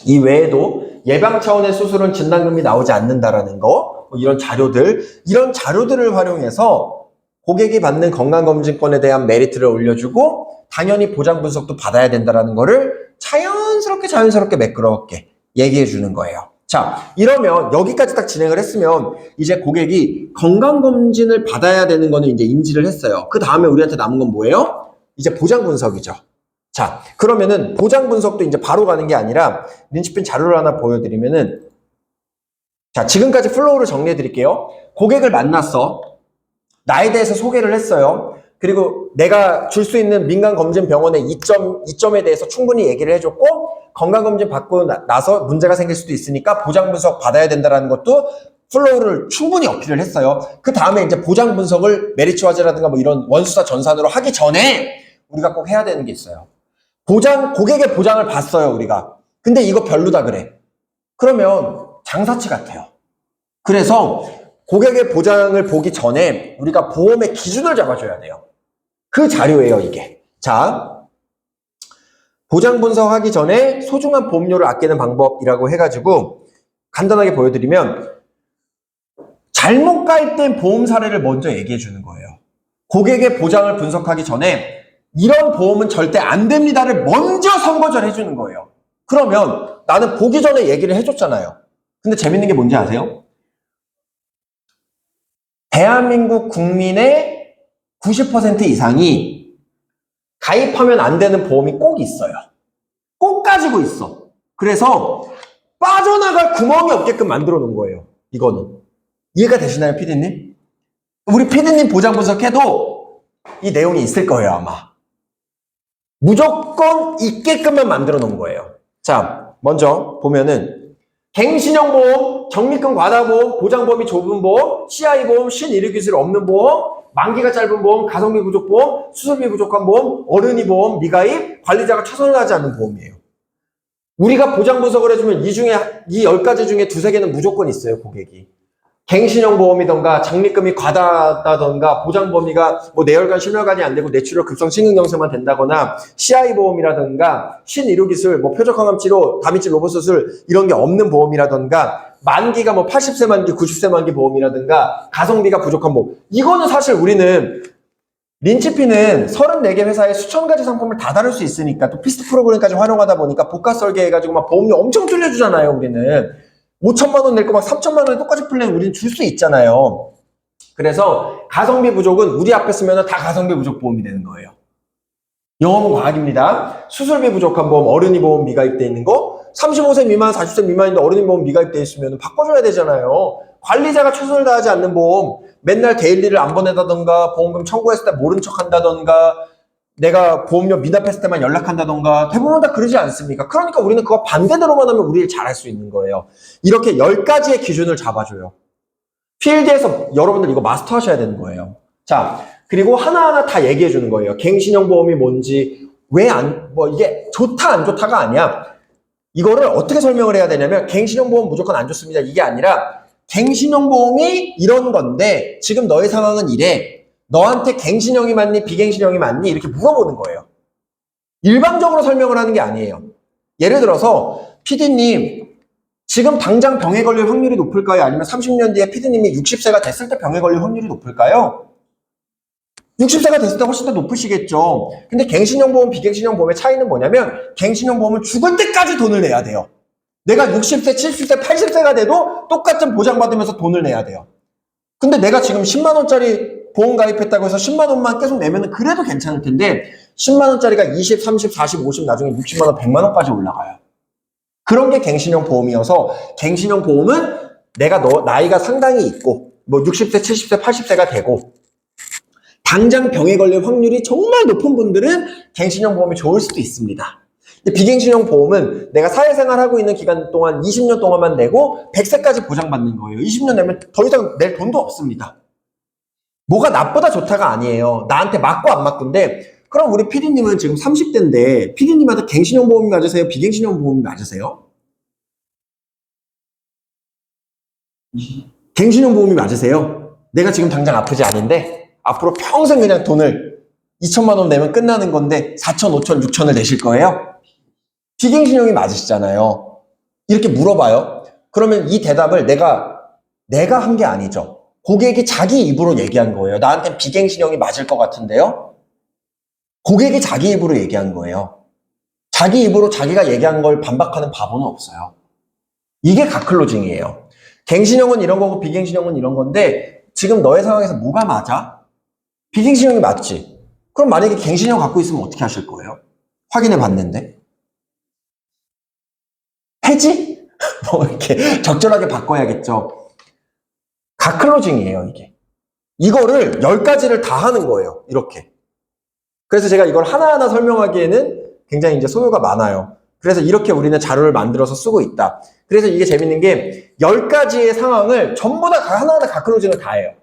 이 외에도 예방 차원의 수술은 진단금이 나오지 않는다라는 거, 이런 자료들을 활용해서 고객이 받는 건강검진권에 대한 메리트를 올려주고 당연히 보장 분석도 받아야 된다라는 거를 자연스럽게 매끄럽게 얘기해 주는 거예요. 자, 이러면 여기까지 딱 진행을 했으면 이제 고객이 건강검진을 받아야 되는 거는 이제 인지를 했어요. 그 다음에 우리한테 남은 건 뭐예요? 이제 보장 분석이죠. 자, 그러면은 보장 분석도 이제 바로 가는 게 아니라 린치핀 자료를 하나 보여드리면은, 자, 지금까지 플로우를 정리해 드릴게요. 고객을 만났어. 나에 대해서 소개를 했어요. 그리고 내가 줄 수 있는 민간검진 병원의 이점에 대해서 충분히 얘기를 해줬고, 건강검진 받고 나서 문제가 생길 수도 있으니까 보장 분석 받아야 된다는 것도 플로우를 충분히 어필을 했어요. 그 다음에 이제 보장 분석을 메리츠와즈라든가 뭐 이런 원수사 전산으로 하기 전에 우리가 꼭 해야 되는 게 있어요. 고객의 보장을 봤어요, 우리가. 근데 이거 별로다 그래. 그러면 장사치 같아요. 그래서 고객의 보장을 보기 전에 우리가 보험의 기준을 잡아줘야 돼요. 그 자료예요, 이게. 자, 보장 분석하기 전에 소중한 보험료를 아끼는 방법이라고 해가지고 간단하게 보여드리면, 잘못 가입된 보험 사례를 먼저 얘기해 주는 거예요. 고객의 보장을 분석하기 전에 이런 보험은 절대 안 됩니다를 먼저 선거절 해주는 거예요. 그러면 나는 보기 전에 얘기를 해줬잖아요. 근데 재밌는 게 뭔지 아세요? 대한민국 국민의 90% 이상이 가입하면 안 되는 보험이 꼭 있어요. 꼭 가지고 있어. 그래서 빠져나갈 구멍이 없게끔 만들어 놓은 거예요. 이거는. 이해가 되시나요, 피디님? 우리 피디님 보장 분석해도 이 내용이 있을 거예요, 아마. 무조건 있게끔만 만들어 놓은 거예요. 자, 먼저 보면은 갱신형 보험, 적립금 과다보험, 보장 범위 좁은 보험, CI 보험, 신의료 기술 없는 보험, 만기가 짧은 보험, 가성비 부족 보험, 수술비 부족한 보험, 어른이 보험, 미가입, 관리자가 최선을 하지 않는 보험이에요. 우리가 보장 분석을 해주면 이 10가지 중에 두세 개는 무조건 있어요, 고객이. 갱신형 보험이던가 장립금이 과다하다던가 보장 범위가 뭐 내열관, 심혈관이 안 되고 뇌출혈 급성 심근경색만 된다거나 CI 보험이라던가 신의료기술, 뭐 표적항암 치료, 다민치 로봇 수술 이런 게 없는 보험이라던가 만기가 뭐 80세 만기, 90세 만기 보험이라든가 가성비가 부족한 보험. 이거는 사실 우리는 린치피는 34개 회사에 수천 가지 상품을 다 다룰 수 있으니까 또 피스트 프로그램까지 활용하다 보니까 복합 설계해가지고 막 보험료 엄청 줄여주잖아요, 우리는. 5천만 원 낼 거 막 3천만 원에 똑같이 플랜 우리는 줄 수 있잖아요. 그래서 가성비 부족은 우리 앞에 쓰면 다 가성비 부족 보험이 되는 거예요. 영어는 과학입니다. 수술비 부족한 보험, 어른이 보험 미가입돼 있는 거, 35세 미만, 40세 미만인데 어른이 보험 미가입돼 있으면 바꿔줘야 되잖아요. 관리자가 최선을 다하지 않는 보험, 맨날 데일리를 안 보내다던가, 보험금 청구했을 때 모른 척 한다던가, 내가 보험료 미납했을 때만 연락한다던가, 대부분 다 그러지 않습니까? 그러니까 우리는 그거 반대대로만 하면 우리 일 잘할 수 있는 거예요. 이렇게 10가지의 기준을 잡아줘요. 필드에서 여러분들 이거 마스터 하셔야 되는 거예요. 자, 그리고 하나하나 다 얘기해 주는 거예요. 갱신형 보험이 뭔지, 이게 좋다 안 좋다가 아니야. 이거를 어떻게 설명을 해야 되냐면, 갱신형 보험 무조건 안 좋습니다. 이게 아니라, 갱신형 보험이 이런 건데, 지금 너의 상황은 이래. 너한테 갱신형이 맞니, 비갱신형이 맞니? 이렇게 물어보는 거예요. 일방적으로 설명을 하는 게 아니에요. 예를 들어서, PD님, 지금 당장 병에 걸릴 확률이 높을까요? 아니면 30년 뒤에 PD님이 60세가 됐을 때 병에 걸릴 확률이 높을까요? 60세가 됐을 때 훨씬 더 높으시겠죠. 근데 갱신형 보험, 비갱신형 보험의 차이는 뭐냐면 갱신형 보험은 죽을 때까지 돈을 내야 돼요. 내가 60세, 70세, 80세가 돼도 똑같은 보장받으면서 돈을 내야 돼요. 근데 내가 지금 10만 원짜리 보험 가입했다고 해서 10만 원만 계속 내면 그래도 괜찮을 텐데 10만 원짜리가 20, 30, 40, 50 나중에 60만 원, 100만 원까지 올라가요. 그런 게 갱신형 보험이어서 갱신형 보험은 내가 나이가 상당히 있고 뭐 60세, 70세, 80세가 되고 당장 병에 걸릴 확률이 정말 높은 분들은 갱신형 보험이 좋을 수도 있습니다. 근데 비갱신형 보험은 내가 사회생활 하고 있는 기간 동안 20년 동안만 내고 100세까지 보장받는 거예요. 20년 내면 더 이상 낼 돈도 없습니다. 뭐가 나보다 좋다가 아니에요. 나한테 맞고 안 맞고인데 그럼 우리 PD님은 지금 30대인데 PD님한테 갱신형 보험이 맞으세요? 비갱신형 보험이 맞으세요? 갱신형 보험이 맞으세요? 내가 지금 당장 아프지 않은데 앞으로 평생 그냥 돈을 2천만 원 내면 끝나는 건데 4천, 5천, 6천을 내실 거예요? 비갱신형이 맞으시잖아요. 이렇게 물어봐요. 그러면 이 대답을 내가 한 게 아니죠. 고객이 자기 입으로 얘기한 거예요. 나한테 비갱신형이 맞을 것 같은데요? 고객이 자기 입으로 얘기한 거예요. 자기 입으로 자기가 얘기한 걸 반박하는 바보는 없어요. 이게 가클로징이에요. 갱신형은 이런 거고 비갱신형은 이런 건데 지금 너의 상황에서 뭐가 맞아? 비갱신형이 맞지? 그럼 만약에 갱신형 갖고 있으면 어떻게 하실 거예요? 확인해 봤는데. 해지? 뭐 이렇게 적절하게 바꿔야겠죠. 가클로징이에요, 이게. 이거를 10가지를 다 하는 거예요, 이렇게. 그래서 제가 이걸 하나하나 설명하기에는 굉장히 이제 소요가 많아요. 그래서 이렇게 우리는 자료를 만들어서 쓰고 있다. 그래서 이게 재밌는 게 10가지의 상황을 전부 다 하나하나 가클로징을 다 해요.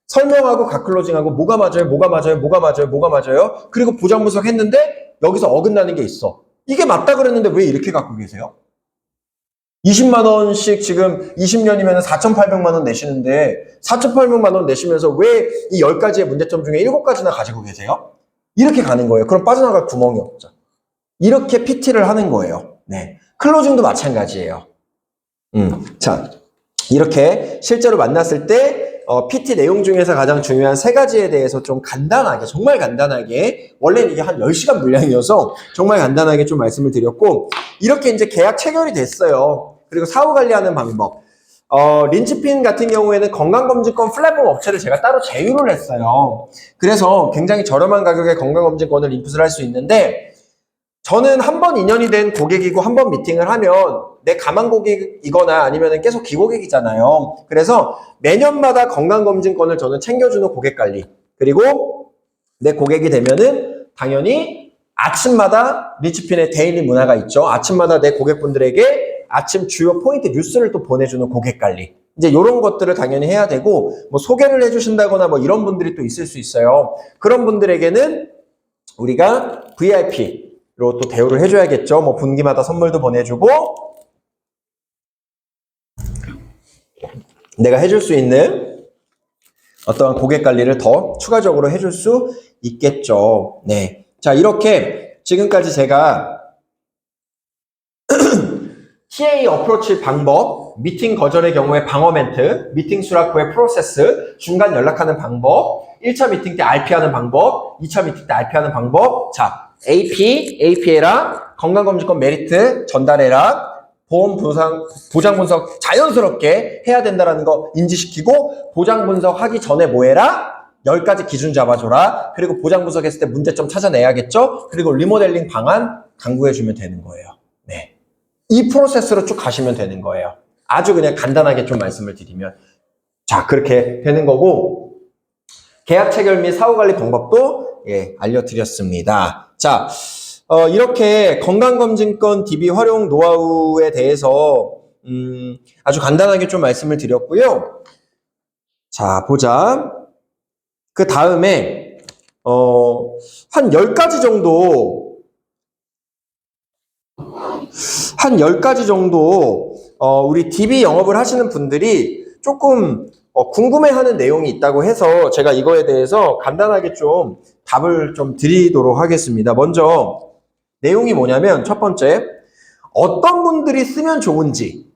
설명하고 가클로징하고 뭐가 맞아요, 뭐가 맞아요, 뭐가 맞아요, 뭐가 맞아요. 그리고 보장 분석 했는데 여기서 어긋나는 게 있어. 이게 맞다 그랬는데 왜 이렇게 갖고 계세요? 20만 원씩 지금 20년이면 4,800만 원 내시는데 4,800만 원 내시면서 왜 이 10가지의 문제점 중에 7가지나 가지고 계세요? 이렇게 가는 거예요. 그럼 빠져나갈 구멍이 없죠. 이렇게 PT를 하는 거예요. 네. 클로징도 마찬가지예요. 자, 이렇게 실제로 만났을 때 PT 내용 중에서 가장 중요한 3가지에 대해서 좀 간단하게, 정말 간단하게, 원래는 이게 한 10시간 분량이어서 정말 간단하게 좀 말씀을 드렸고, 이렇게 이제 계약 체결이 됐어요. 그리고 사후 관리하는 방법. 린치핀 같은 경우에는 건강검진권 플랫폼 업체를 제가 따로 제휴를 했어요. 그래서 굉장히 저렴한 가격에 건강검진권을 인풋을 할 수 있는데, 저는 한 번 인연이 된 고객이고 한 번 미팅을 하면 내 가망 고객이거나 아니면 계속 기고객이잖아요. 그래서 매년마다 건강검진권을 저는 챙겨주는 고객 관리. 그리고 내 고객이 되면은 당연히 아침마다 린치핀의 데일리 문화가 있죠. 아침마다 내 고객분들에게 아침 주요 포인트 뉴스를 또 보내주는 고객 관리. 이제 이런 것들을 당연히 해야 되고, 뭐 소개를 해주신다거나 뭐 이런 분들이 또 있을 수 있어요. 그런 분들에게는 우리가 VIP로 또 대우를 해줘야겠죠. 뭐 분기마다 선물도 보내주고, 내가 해줄 수 있는 어떤 고객 관리를 더 추가적으로 해줄 수 있겠죠. 네. 자, 이렇게 지금까지 제가 TA 어프로치 방법, 미팅 거절의 경우에 방어 멘트, 미팅 수락 후의 프로세스, 중간 연락하는 방법, 1차 미팅 때 RP하는 방법, 2차 미팅 때 RP하는 방법. 자, AP해라, 건강검진권 메리트 전달해라, 보험 보장 분석 자연스럽게 해야 된다는 거 인지시키고, 보장 분석하기 전에 뭐 해라? 10가지 기준 잡아줘라. 그리고 보장 분석했을 때 문제점 찾아내야겠죠? 그리고 리모델링 방안 강구해주면 되는 거예요. 네. 이 프로세스로 쭉 가시면 되는 거예요. 아주 그냥 간단하게 좀 말씀을 드리면. 자, 그렇게 되는 거고, 계약 체결 및 사후관리 방법도 알려드렸습니다. 자, 이렇게 건강검진권 DB 활용 노하우에 대해서 아주 간단하게 좀 말씀을 드렸고요. 자, 보자. 그 다음에 한 10가지 정도 우리 DB 영업을 하시는 분들이 조금 궁금해하는 내용이 있다고 해서 제가 이거에 대해서 간단하게 좀 답을 좀 드리도록 하겠습니다. 먼저 내용이 뭐냐면, 첫 번째, 어떤 분들이 쓰면 좋은지,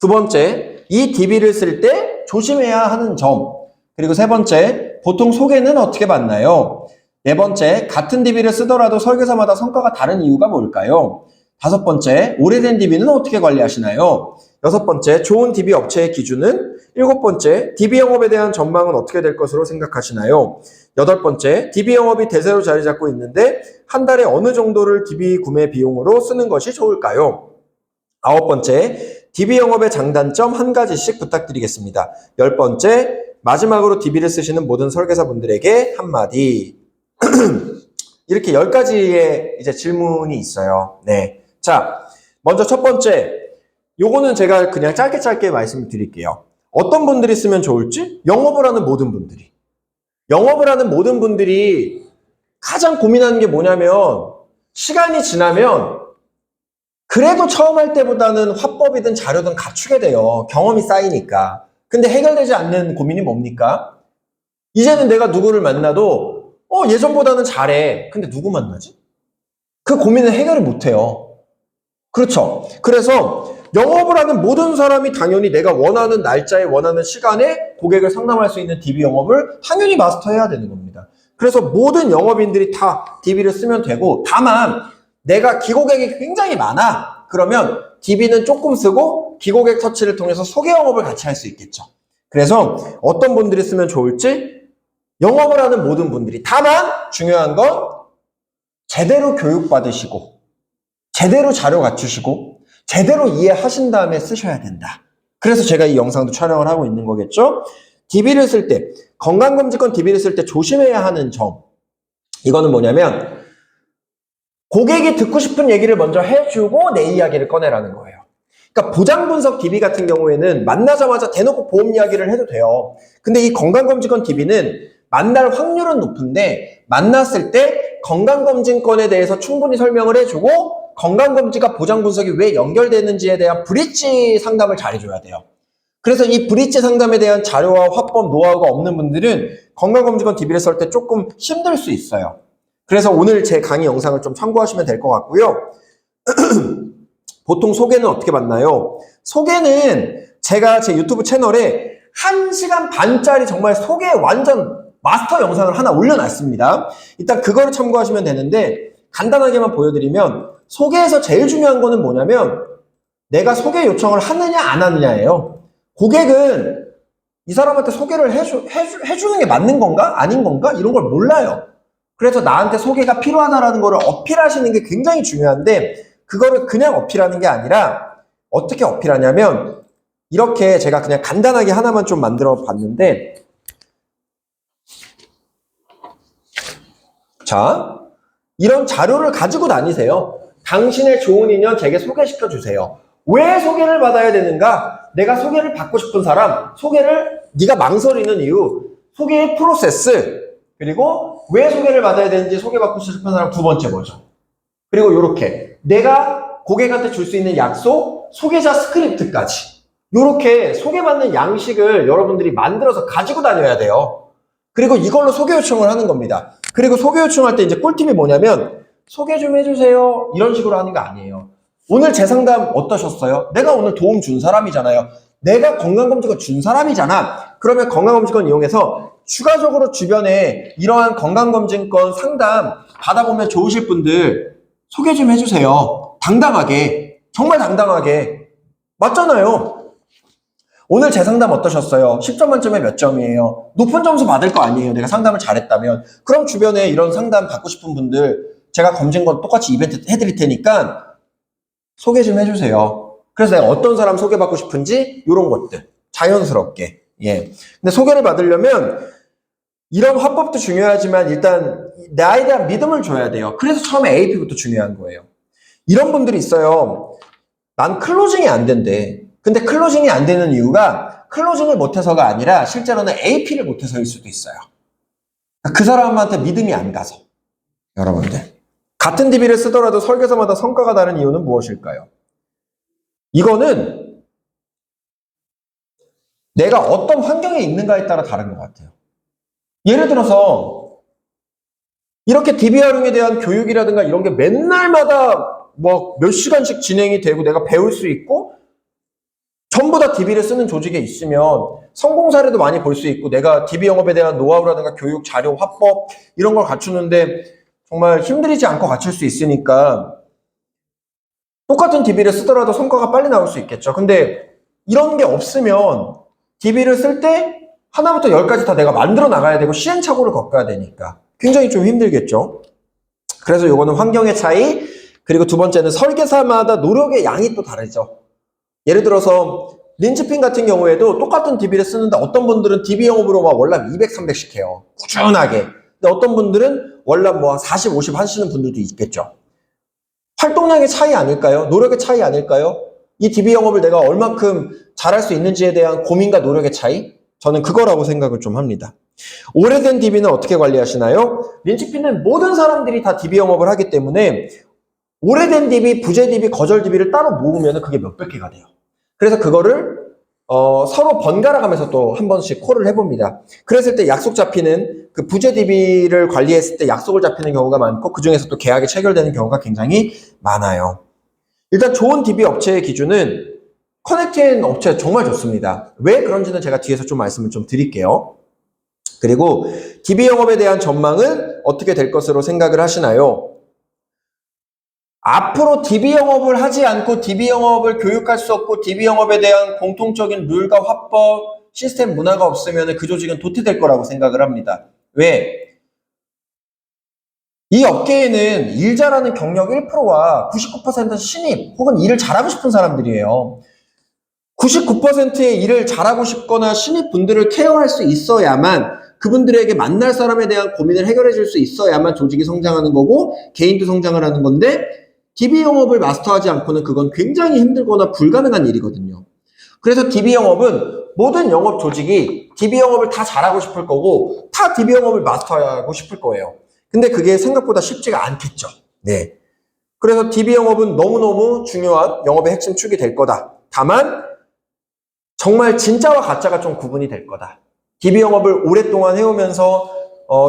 두 번째, 이 DB를 쓸 때 조심해야 하는 점, 그리고 세 번째, 보통 소개는 어떻게 받나요? 네 번째, 같은 DB를 쓰더라도 설계사마다 성과가 다른 이유가 뭘까요? 다섯 번째, 오래된 DB는 어떻게 관리하시나요? 여섯 번째, 좋은 DB 업체의 기준은? 일곱 번째, DB 영업에 대한 전망은 어떻게 될 것으로 생각하시나요? 여덟 번째, DB 영업이 대세로 자리 잡고 있는데 한 달에 어느 정도를 DB 구매 비용으로 쓰는 것이 좋을까요? 아홉 번째, DB 영업의 장단점 한 가지씩 부탁드리겠습니다. 열 번째, 마지막으로 DB를 쓰시는 모든 설계사분들에게 한마디. 이렇게 10가지의 이제 질문이 있어요. 네. 자, 먼저 첫 번째, 요거는 제가 그냥 짧게 말씀을 드릴게요. 어떤 분들이 쓰면 좋을지? 영업을 하는 모든 분들이. 영업을 하는 모든 분들이 가장 고민하는 게 뭐냐면, 시간이 지나면 그래도 처음 할 때보다는 화법이든 자료든 갖추게 돼요. 경험이 쌓이니까. 근데 해결되지 않는 고민이 뭡니까? 이제는 내가 누구를 만나도 예전보다는 잘해. 근데 누구 만나지? 그 고민은 해결을 못해요. 그렇죠. 그래서 영업을 하는 모든 사람이 당연히 내가 원하는 날짜에 원하는 시간에 고객을 상담할 수 있는 DB 영업을 당연히 마스터해야 되는 겁니다. 그래서 모든 영업인들이 다 DB를 쓰면 되고, 다만 내가 기고객이 굉장히 많아. 그러면 DB는 조금 쓰고 기고객 터치를 통해서 소개 영업을 같이 할 수 있겠죠. 그래서 어떤 분들이 쓰면 좋을지? 영업을 하는 모든 분들이. 다만 중요한 건 제대로 교육받으시고 제대로 자료 갖추시고 제대로 이해하신 다음에 쓰셔야 된다. 그래서 제가 이 영상도 촬영을 하고 있는 거겠죠. DB를 쓸 때, 건강검진권 DB를 쓸 때 조심해야 하는 점, 이거는 뭐냐면 고객이 듣고 싶은 얘기를 먼저 해주고 내 이야기를 꺼내라는 거예요. 그러니까 보장분석 DB 같은 경우에는 만나자마자 대놓고 보험 이야기를 해도 돼요. 근데 이 건강검진권 DB는 만날 확률은 높은데 만났을 때 건강검진권에 대해서 충분히 설명을 해주고 건강검진과 보장분석이 왜 연결되는지에 대한 브릿지 상담을 잘해줘야 돼요. 그래서 이 브릿지 상담에 대한 자료와 화법, 노하우가 없는 분들은 건강검진권 DB를 쓸 때 조금 힘들 수 있어요. 그래서 오늘 제 강의 영상을 좀 참고하시면 될 것 같고요. 보통 소개는 어떻게 받나요? 소개는 제가 제 유튜브 채널에 1시간 반짜리 정말 소개 완전 마스터 영상을 하나 올려놨습니다. 일단 그거를 참고하시면 되는데 간단하게만 보여드리면 소개에서 제일 중요한 거는 뭐냐면 내가 소개 요청을 하느냐 안 하느냐예요. 고객은 이 사람한테 소개를 해주는 게 맞는 건가? 아닌 건가? 이런 걸 몰라요. 그래서 나한테 소개가 필요하다라는 거를 어필하시는 게 굉장히 중요한데, 그거를 그냥 어필하는 게 아니라 어떻게 어필하냐면, 이렇게 제가 그냥 간단하게 하나만 좀 만들어 봤는데, 자, 이런 자료를 가지고 다니세요. 당신의 좋은 인연 제게 소개시켜 주세요. 왜 소개를 받아야 되는가? 내가 소개를 받고 싶은 사람, 소개를 네가 망설이는 이유, 소개의 프로세스, 그리고 왜 소개를 받아야 되는지 소개받고 싶은 사람 두 번째 버전. 그리고 이렇게 내가 고객한테 줄 수 있는 약속, 소개자 스크립트까지. 이렇게 소개받는 양식을 여러분들이 만들어서 가지고 다녀야 돼요. 그리고 이걸로 소개 요청을 하는 겁니다. 그리고 소개 요청할 때 이제 꿀팁이 뭐냐면, 소개 좀 해주세요, 이런 식으로 하는 거 아니에요. 오늘 제 상담 어떠셨어요? 내가 오늘 도움 준 사람이잖아요. 내가 건강검진권 준 사람이잖아. 그러면 건강검진권 이용해서 추가적으로 주변에 이러한 건강검진권 상담 받아보면 좋으실 분들 소개 좀 해주세요. 당당하게, 정말 당당하게. 맞잖아요. 오늘 제 상담 어떠셨어요? 10점 만점에 몇 점이에요? 높은 점수 받을 거 아니에요, 내가 상담을 잘했다면. 그럼 주변에 이런 상담 받고 싶은 분들, 제가 검진권 똑같이 이벤트 해드릴 테니까 소개 좀 해주세요. 그래서 내가 어떤 사람 소개받고 싶은지 이런 것들 자연스럽게. 예. 근데 소개를 받으려면 이런 화법도 중요하지만 일단 나에 대한 믿음을 줘야 돼요. 그래서 처음에 AP부터 중요한 거예요. 이런 분들이 있어요. 난 클로징이 안 된대. 근데 클로징이 안 되는 이유가 클로징을 못해서가 아니라 실제로는 AP를 못해서일 수도 있어요. 그 사람한테 믿음이 안 가서. 여러분들, 같은 DB를 쓰더라도 설계사마다 성과가 다른 이유는 무엇일까요? 이거는 내가 어떤 환경에 있는가에 따라 다른 것 같아요. 예를 들어서 이렇게 DB 활용에 대한 교육이라든가 이런 게 맨날마다 뭐 몇 시간씩 진행이 되고 내가 배울 수 있고 전부 다 DB를 쓰는 조직에 있으면 성공 사례도 많이 볼 수 있고 내가 DB 영업에 대한 노하우라든가 교육, 자료, 화법 이런 걸 갖추는데 정말 힘들이지 않고 갖출 수 있으니까 똑같은 DB를 쓰더라도 성과가 빨리 나올 수 있겠죠. 근데 이런 게 없으면 DB를 쓸 때 하나부터 열까지 다 내가 만들어 나가야 되고 시행착오를 겪어야 되니까 굉장히 좀 힘들겠죠. 그래서 이거는 환경의 차이, 그리고 두 번째는 설계사마다 노력의 양이 또 다르죠. 예를 들어서 린치핀 같은 경우에도 똑같은 DB를 쓰는데 어떤 분들은 DB 영업으로 막 월남 200, 300씩 해요. 꾸준하게. 근데 어떤 분들은 월남 뭐 40, 50 하시는 분들도 있겠죠. 활동량의 차이 아닐까요? 노력의 차이 아닐까요? 이 DB 영업을 내가 얼만큼 잘할 수 있는지에 대한 고민과 노력의 차이? 저는 그거라고 생각을 좀 합니다. 오래된 DB는 어떻게 관리하시나요? 린치핀은 모든 사람들이 다 DB 영업을 하기 때문에 오래된 DB, 부재 DB, 거절 DB를 따로 모으면 그게 몇백 개가 돼요. 그래서 그거를 서로 번갈아 가면서 또 한 번씩 콜을 해봅니다. 그랬을 때 약속 잡히는 그 부재 DB를 관리했을 때 약속을 잡히는 경우가 많고 그 중에서 또 계약이 체결되는 경우가 굉장히 많아요. 일단 좋은 DB 업체의 기준은 커넥트인 업체 정말 좋습니다. 왜 그런지는 제가 뒤에서 좀 말씀을 좀 드릴게요. 그리고 DB 영업에 대한 전망은 어떻게 될 것으로 생각을 하시나요? 앞으로 DB 영업을 하지 않고 DB 영업을 교육할 수 없고 DB 영업에 대한 공통적인 룰과 화법, 시스템 문화가 없으면 그 조직은 도태될 거라고 생각을 합니다. 왜? 이 업계에는 일 잘하는 경력 1%와 99%는 신입 혹은 일을 잘하고 싶은 사람들이에요. 99%의 일을 잘하고 싶거나 신입 분들을 케어할 수 있어야만, 그분들에게 만날 사람에 대한 고민을 해결해 줄 수 있어야만 조직이 성장하는 거고 개인도 성장을 하는 건데, DB 영업을 마스터하지 않고는 그건 굉장히 힘들거나 불가능한 일이거든요. 그래서 DB 영업은 모든 영업 조직이 DB 영업을 다 잘하고 싶을 거고 다 DB 영업을 마스터하고 싶을 거예요. 근데 그게 생각보다 쉽지가 않겠죠. 네. 그래서 DB 영업은 너무너무 중요한 영업의 핵심 축이 될 거다. 다만 정말 진짜와 가짜가 좀 구분이 될 거다. DB 영업을 오랫동안 해오면서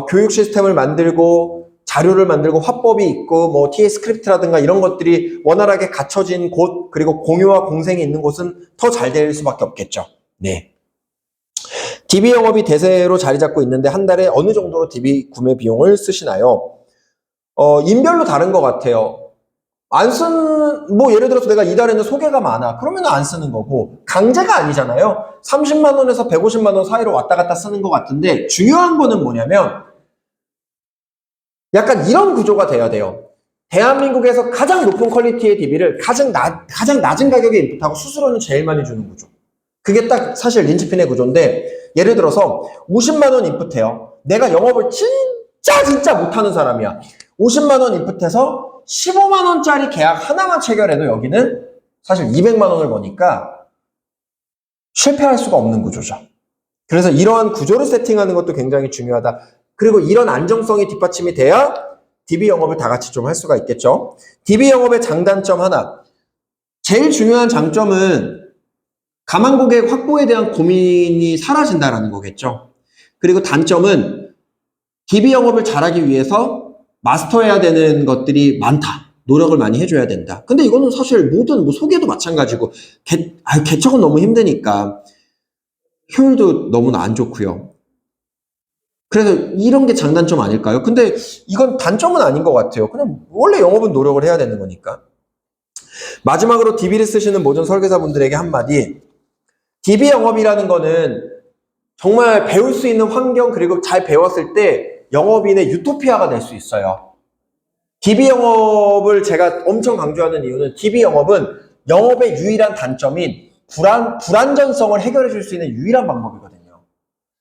교육 시스템을 만들고 자료를 만들고 화법이 있고 뭐 TA 스크립트라든가 이런 것들이 원활하게 갖춰진 곳, 그리고 공유와 공생이 있는 곳은 더 잘 될 수밖에 없겠죠. 네. DB 영업이 대세로 자리 잡고 있는데 한 달에 어느 정도로 DB 구매 비용을 쓰시나요? 인별로 다른 것 같아요. 뭐 예를 들어서 내가 이달에는 소개가 많아. 그러면 안 쓰는 거고, 강제가 아니잖아요. 30만 원에서 150만 원 사이로 왔다 갔다 쓰는 것 같은데, 중요한 거는 뭐냐면, 약간 이런 구조가 돼야 돼요. 대한민국에서 가장 높은 퀄리티의 DB를 가장 낮은 가격에 인풋하고 수수료는 제일 많이 주는 구조. 그게 딱 사실 린치핀의 구조인데, 예를 들어서 50만 원 인풋해요. 내가 영업을 진짜 못하는 사람이야. 50만 원 인풋해서 15만 원짜리 계약 하나만 체결해도 여기는 사실 200만 원을 버니까 실패할 수가 없는 구조죠. 그래서 이러한 구조를 세팅하는 것도 굉장히 중요하다. 그리고 이런 안정성이 뒷받침이 돼야 DB 영업을 다 같이 좀 할 수가 있겠죠. DB 영업의 장단점 하나. 제일 중요한 장점은 가망 고객 확보에 대한 고민이 사라진다라는 거겠죠. 그리고 단점은 DB 영업을 잘하기 위해서 마스터해야 되는 것들이 많다. 노력을 많이 해줘야 된다. 근데 이거는 사실 모든 뭐 소개도 마찬가지고 개척은 너무 힘드니까 효율도 너무나 안 좋고요. 그래서 이런 게 장단점 아닐까요? 근데 이건 단점은 아닌 것 같아요. 그냥 원래 영업은 노력을 해야 되는 거니까. 마지막으로 DB를 쓰시는 모든 설계사분들에게 한마디. DB 영업이라는 거는 정말 배울 수 있는 환경, 그리고 잘 배웠을 때 영업인의 유토피아가 될 수 있어요. DB 영업을 제가 엄청 강조하는 이유는 DB 영업은 영업의 유일한 단점인 불안전성을 해결해 줄 수 있는 유일한 방법이거든요.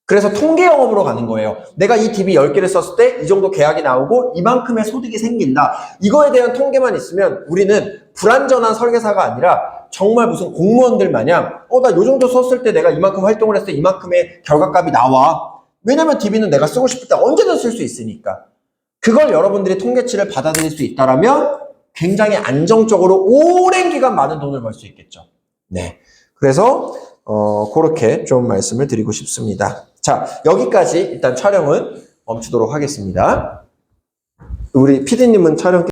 그래서 통계 영업으로 가는 거예요. 내가 이 DB 10개를 썼을 때 이 정도 계약이 나오고 이만큼의 소득이 생긴다. 이거에 대한 통계만 있으면 우리는 불안전한 설계사가 아니라 정말 무슨 공무원들 마냥 나 요 정도 썼을 때 내가 이만큼 활동을 했을 때 이만큼의 결과값이 나와. 왜냐면 DB는 내가 쓰고 싶을 때 언제든 쓸 수 있으니까. 그걸 여러분들이 통계치를 받아들일 수 있다라면 굉장히 안정적으로 오랜 기간 많은 돈을 벌 수 있겠죠. 네. 그래서 그렇게 좀 말씀을 드리고 싶습니다. 자, 여기까지 일단 촬영은 멈추도록 하겠습니다. 우리 PD님은 촬영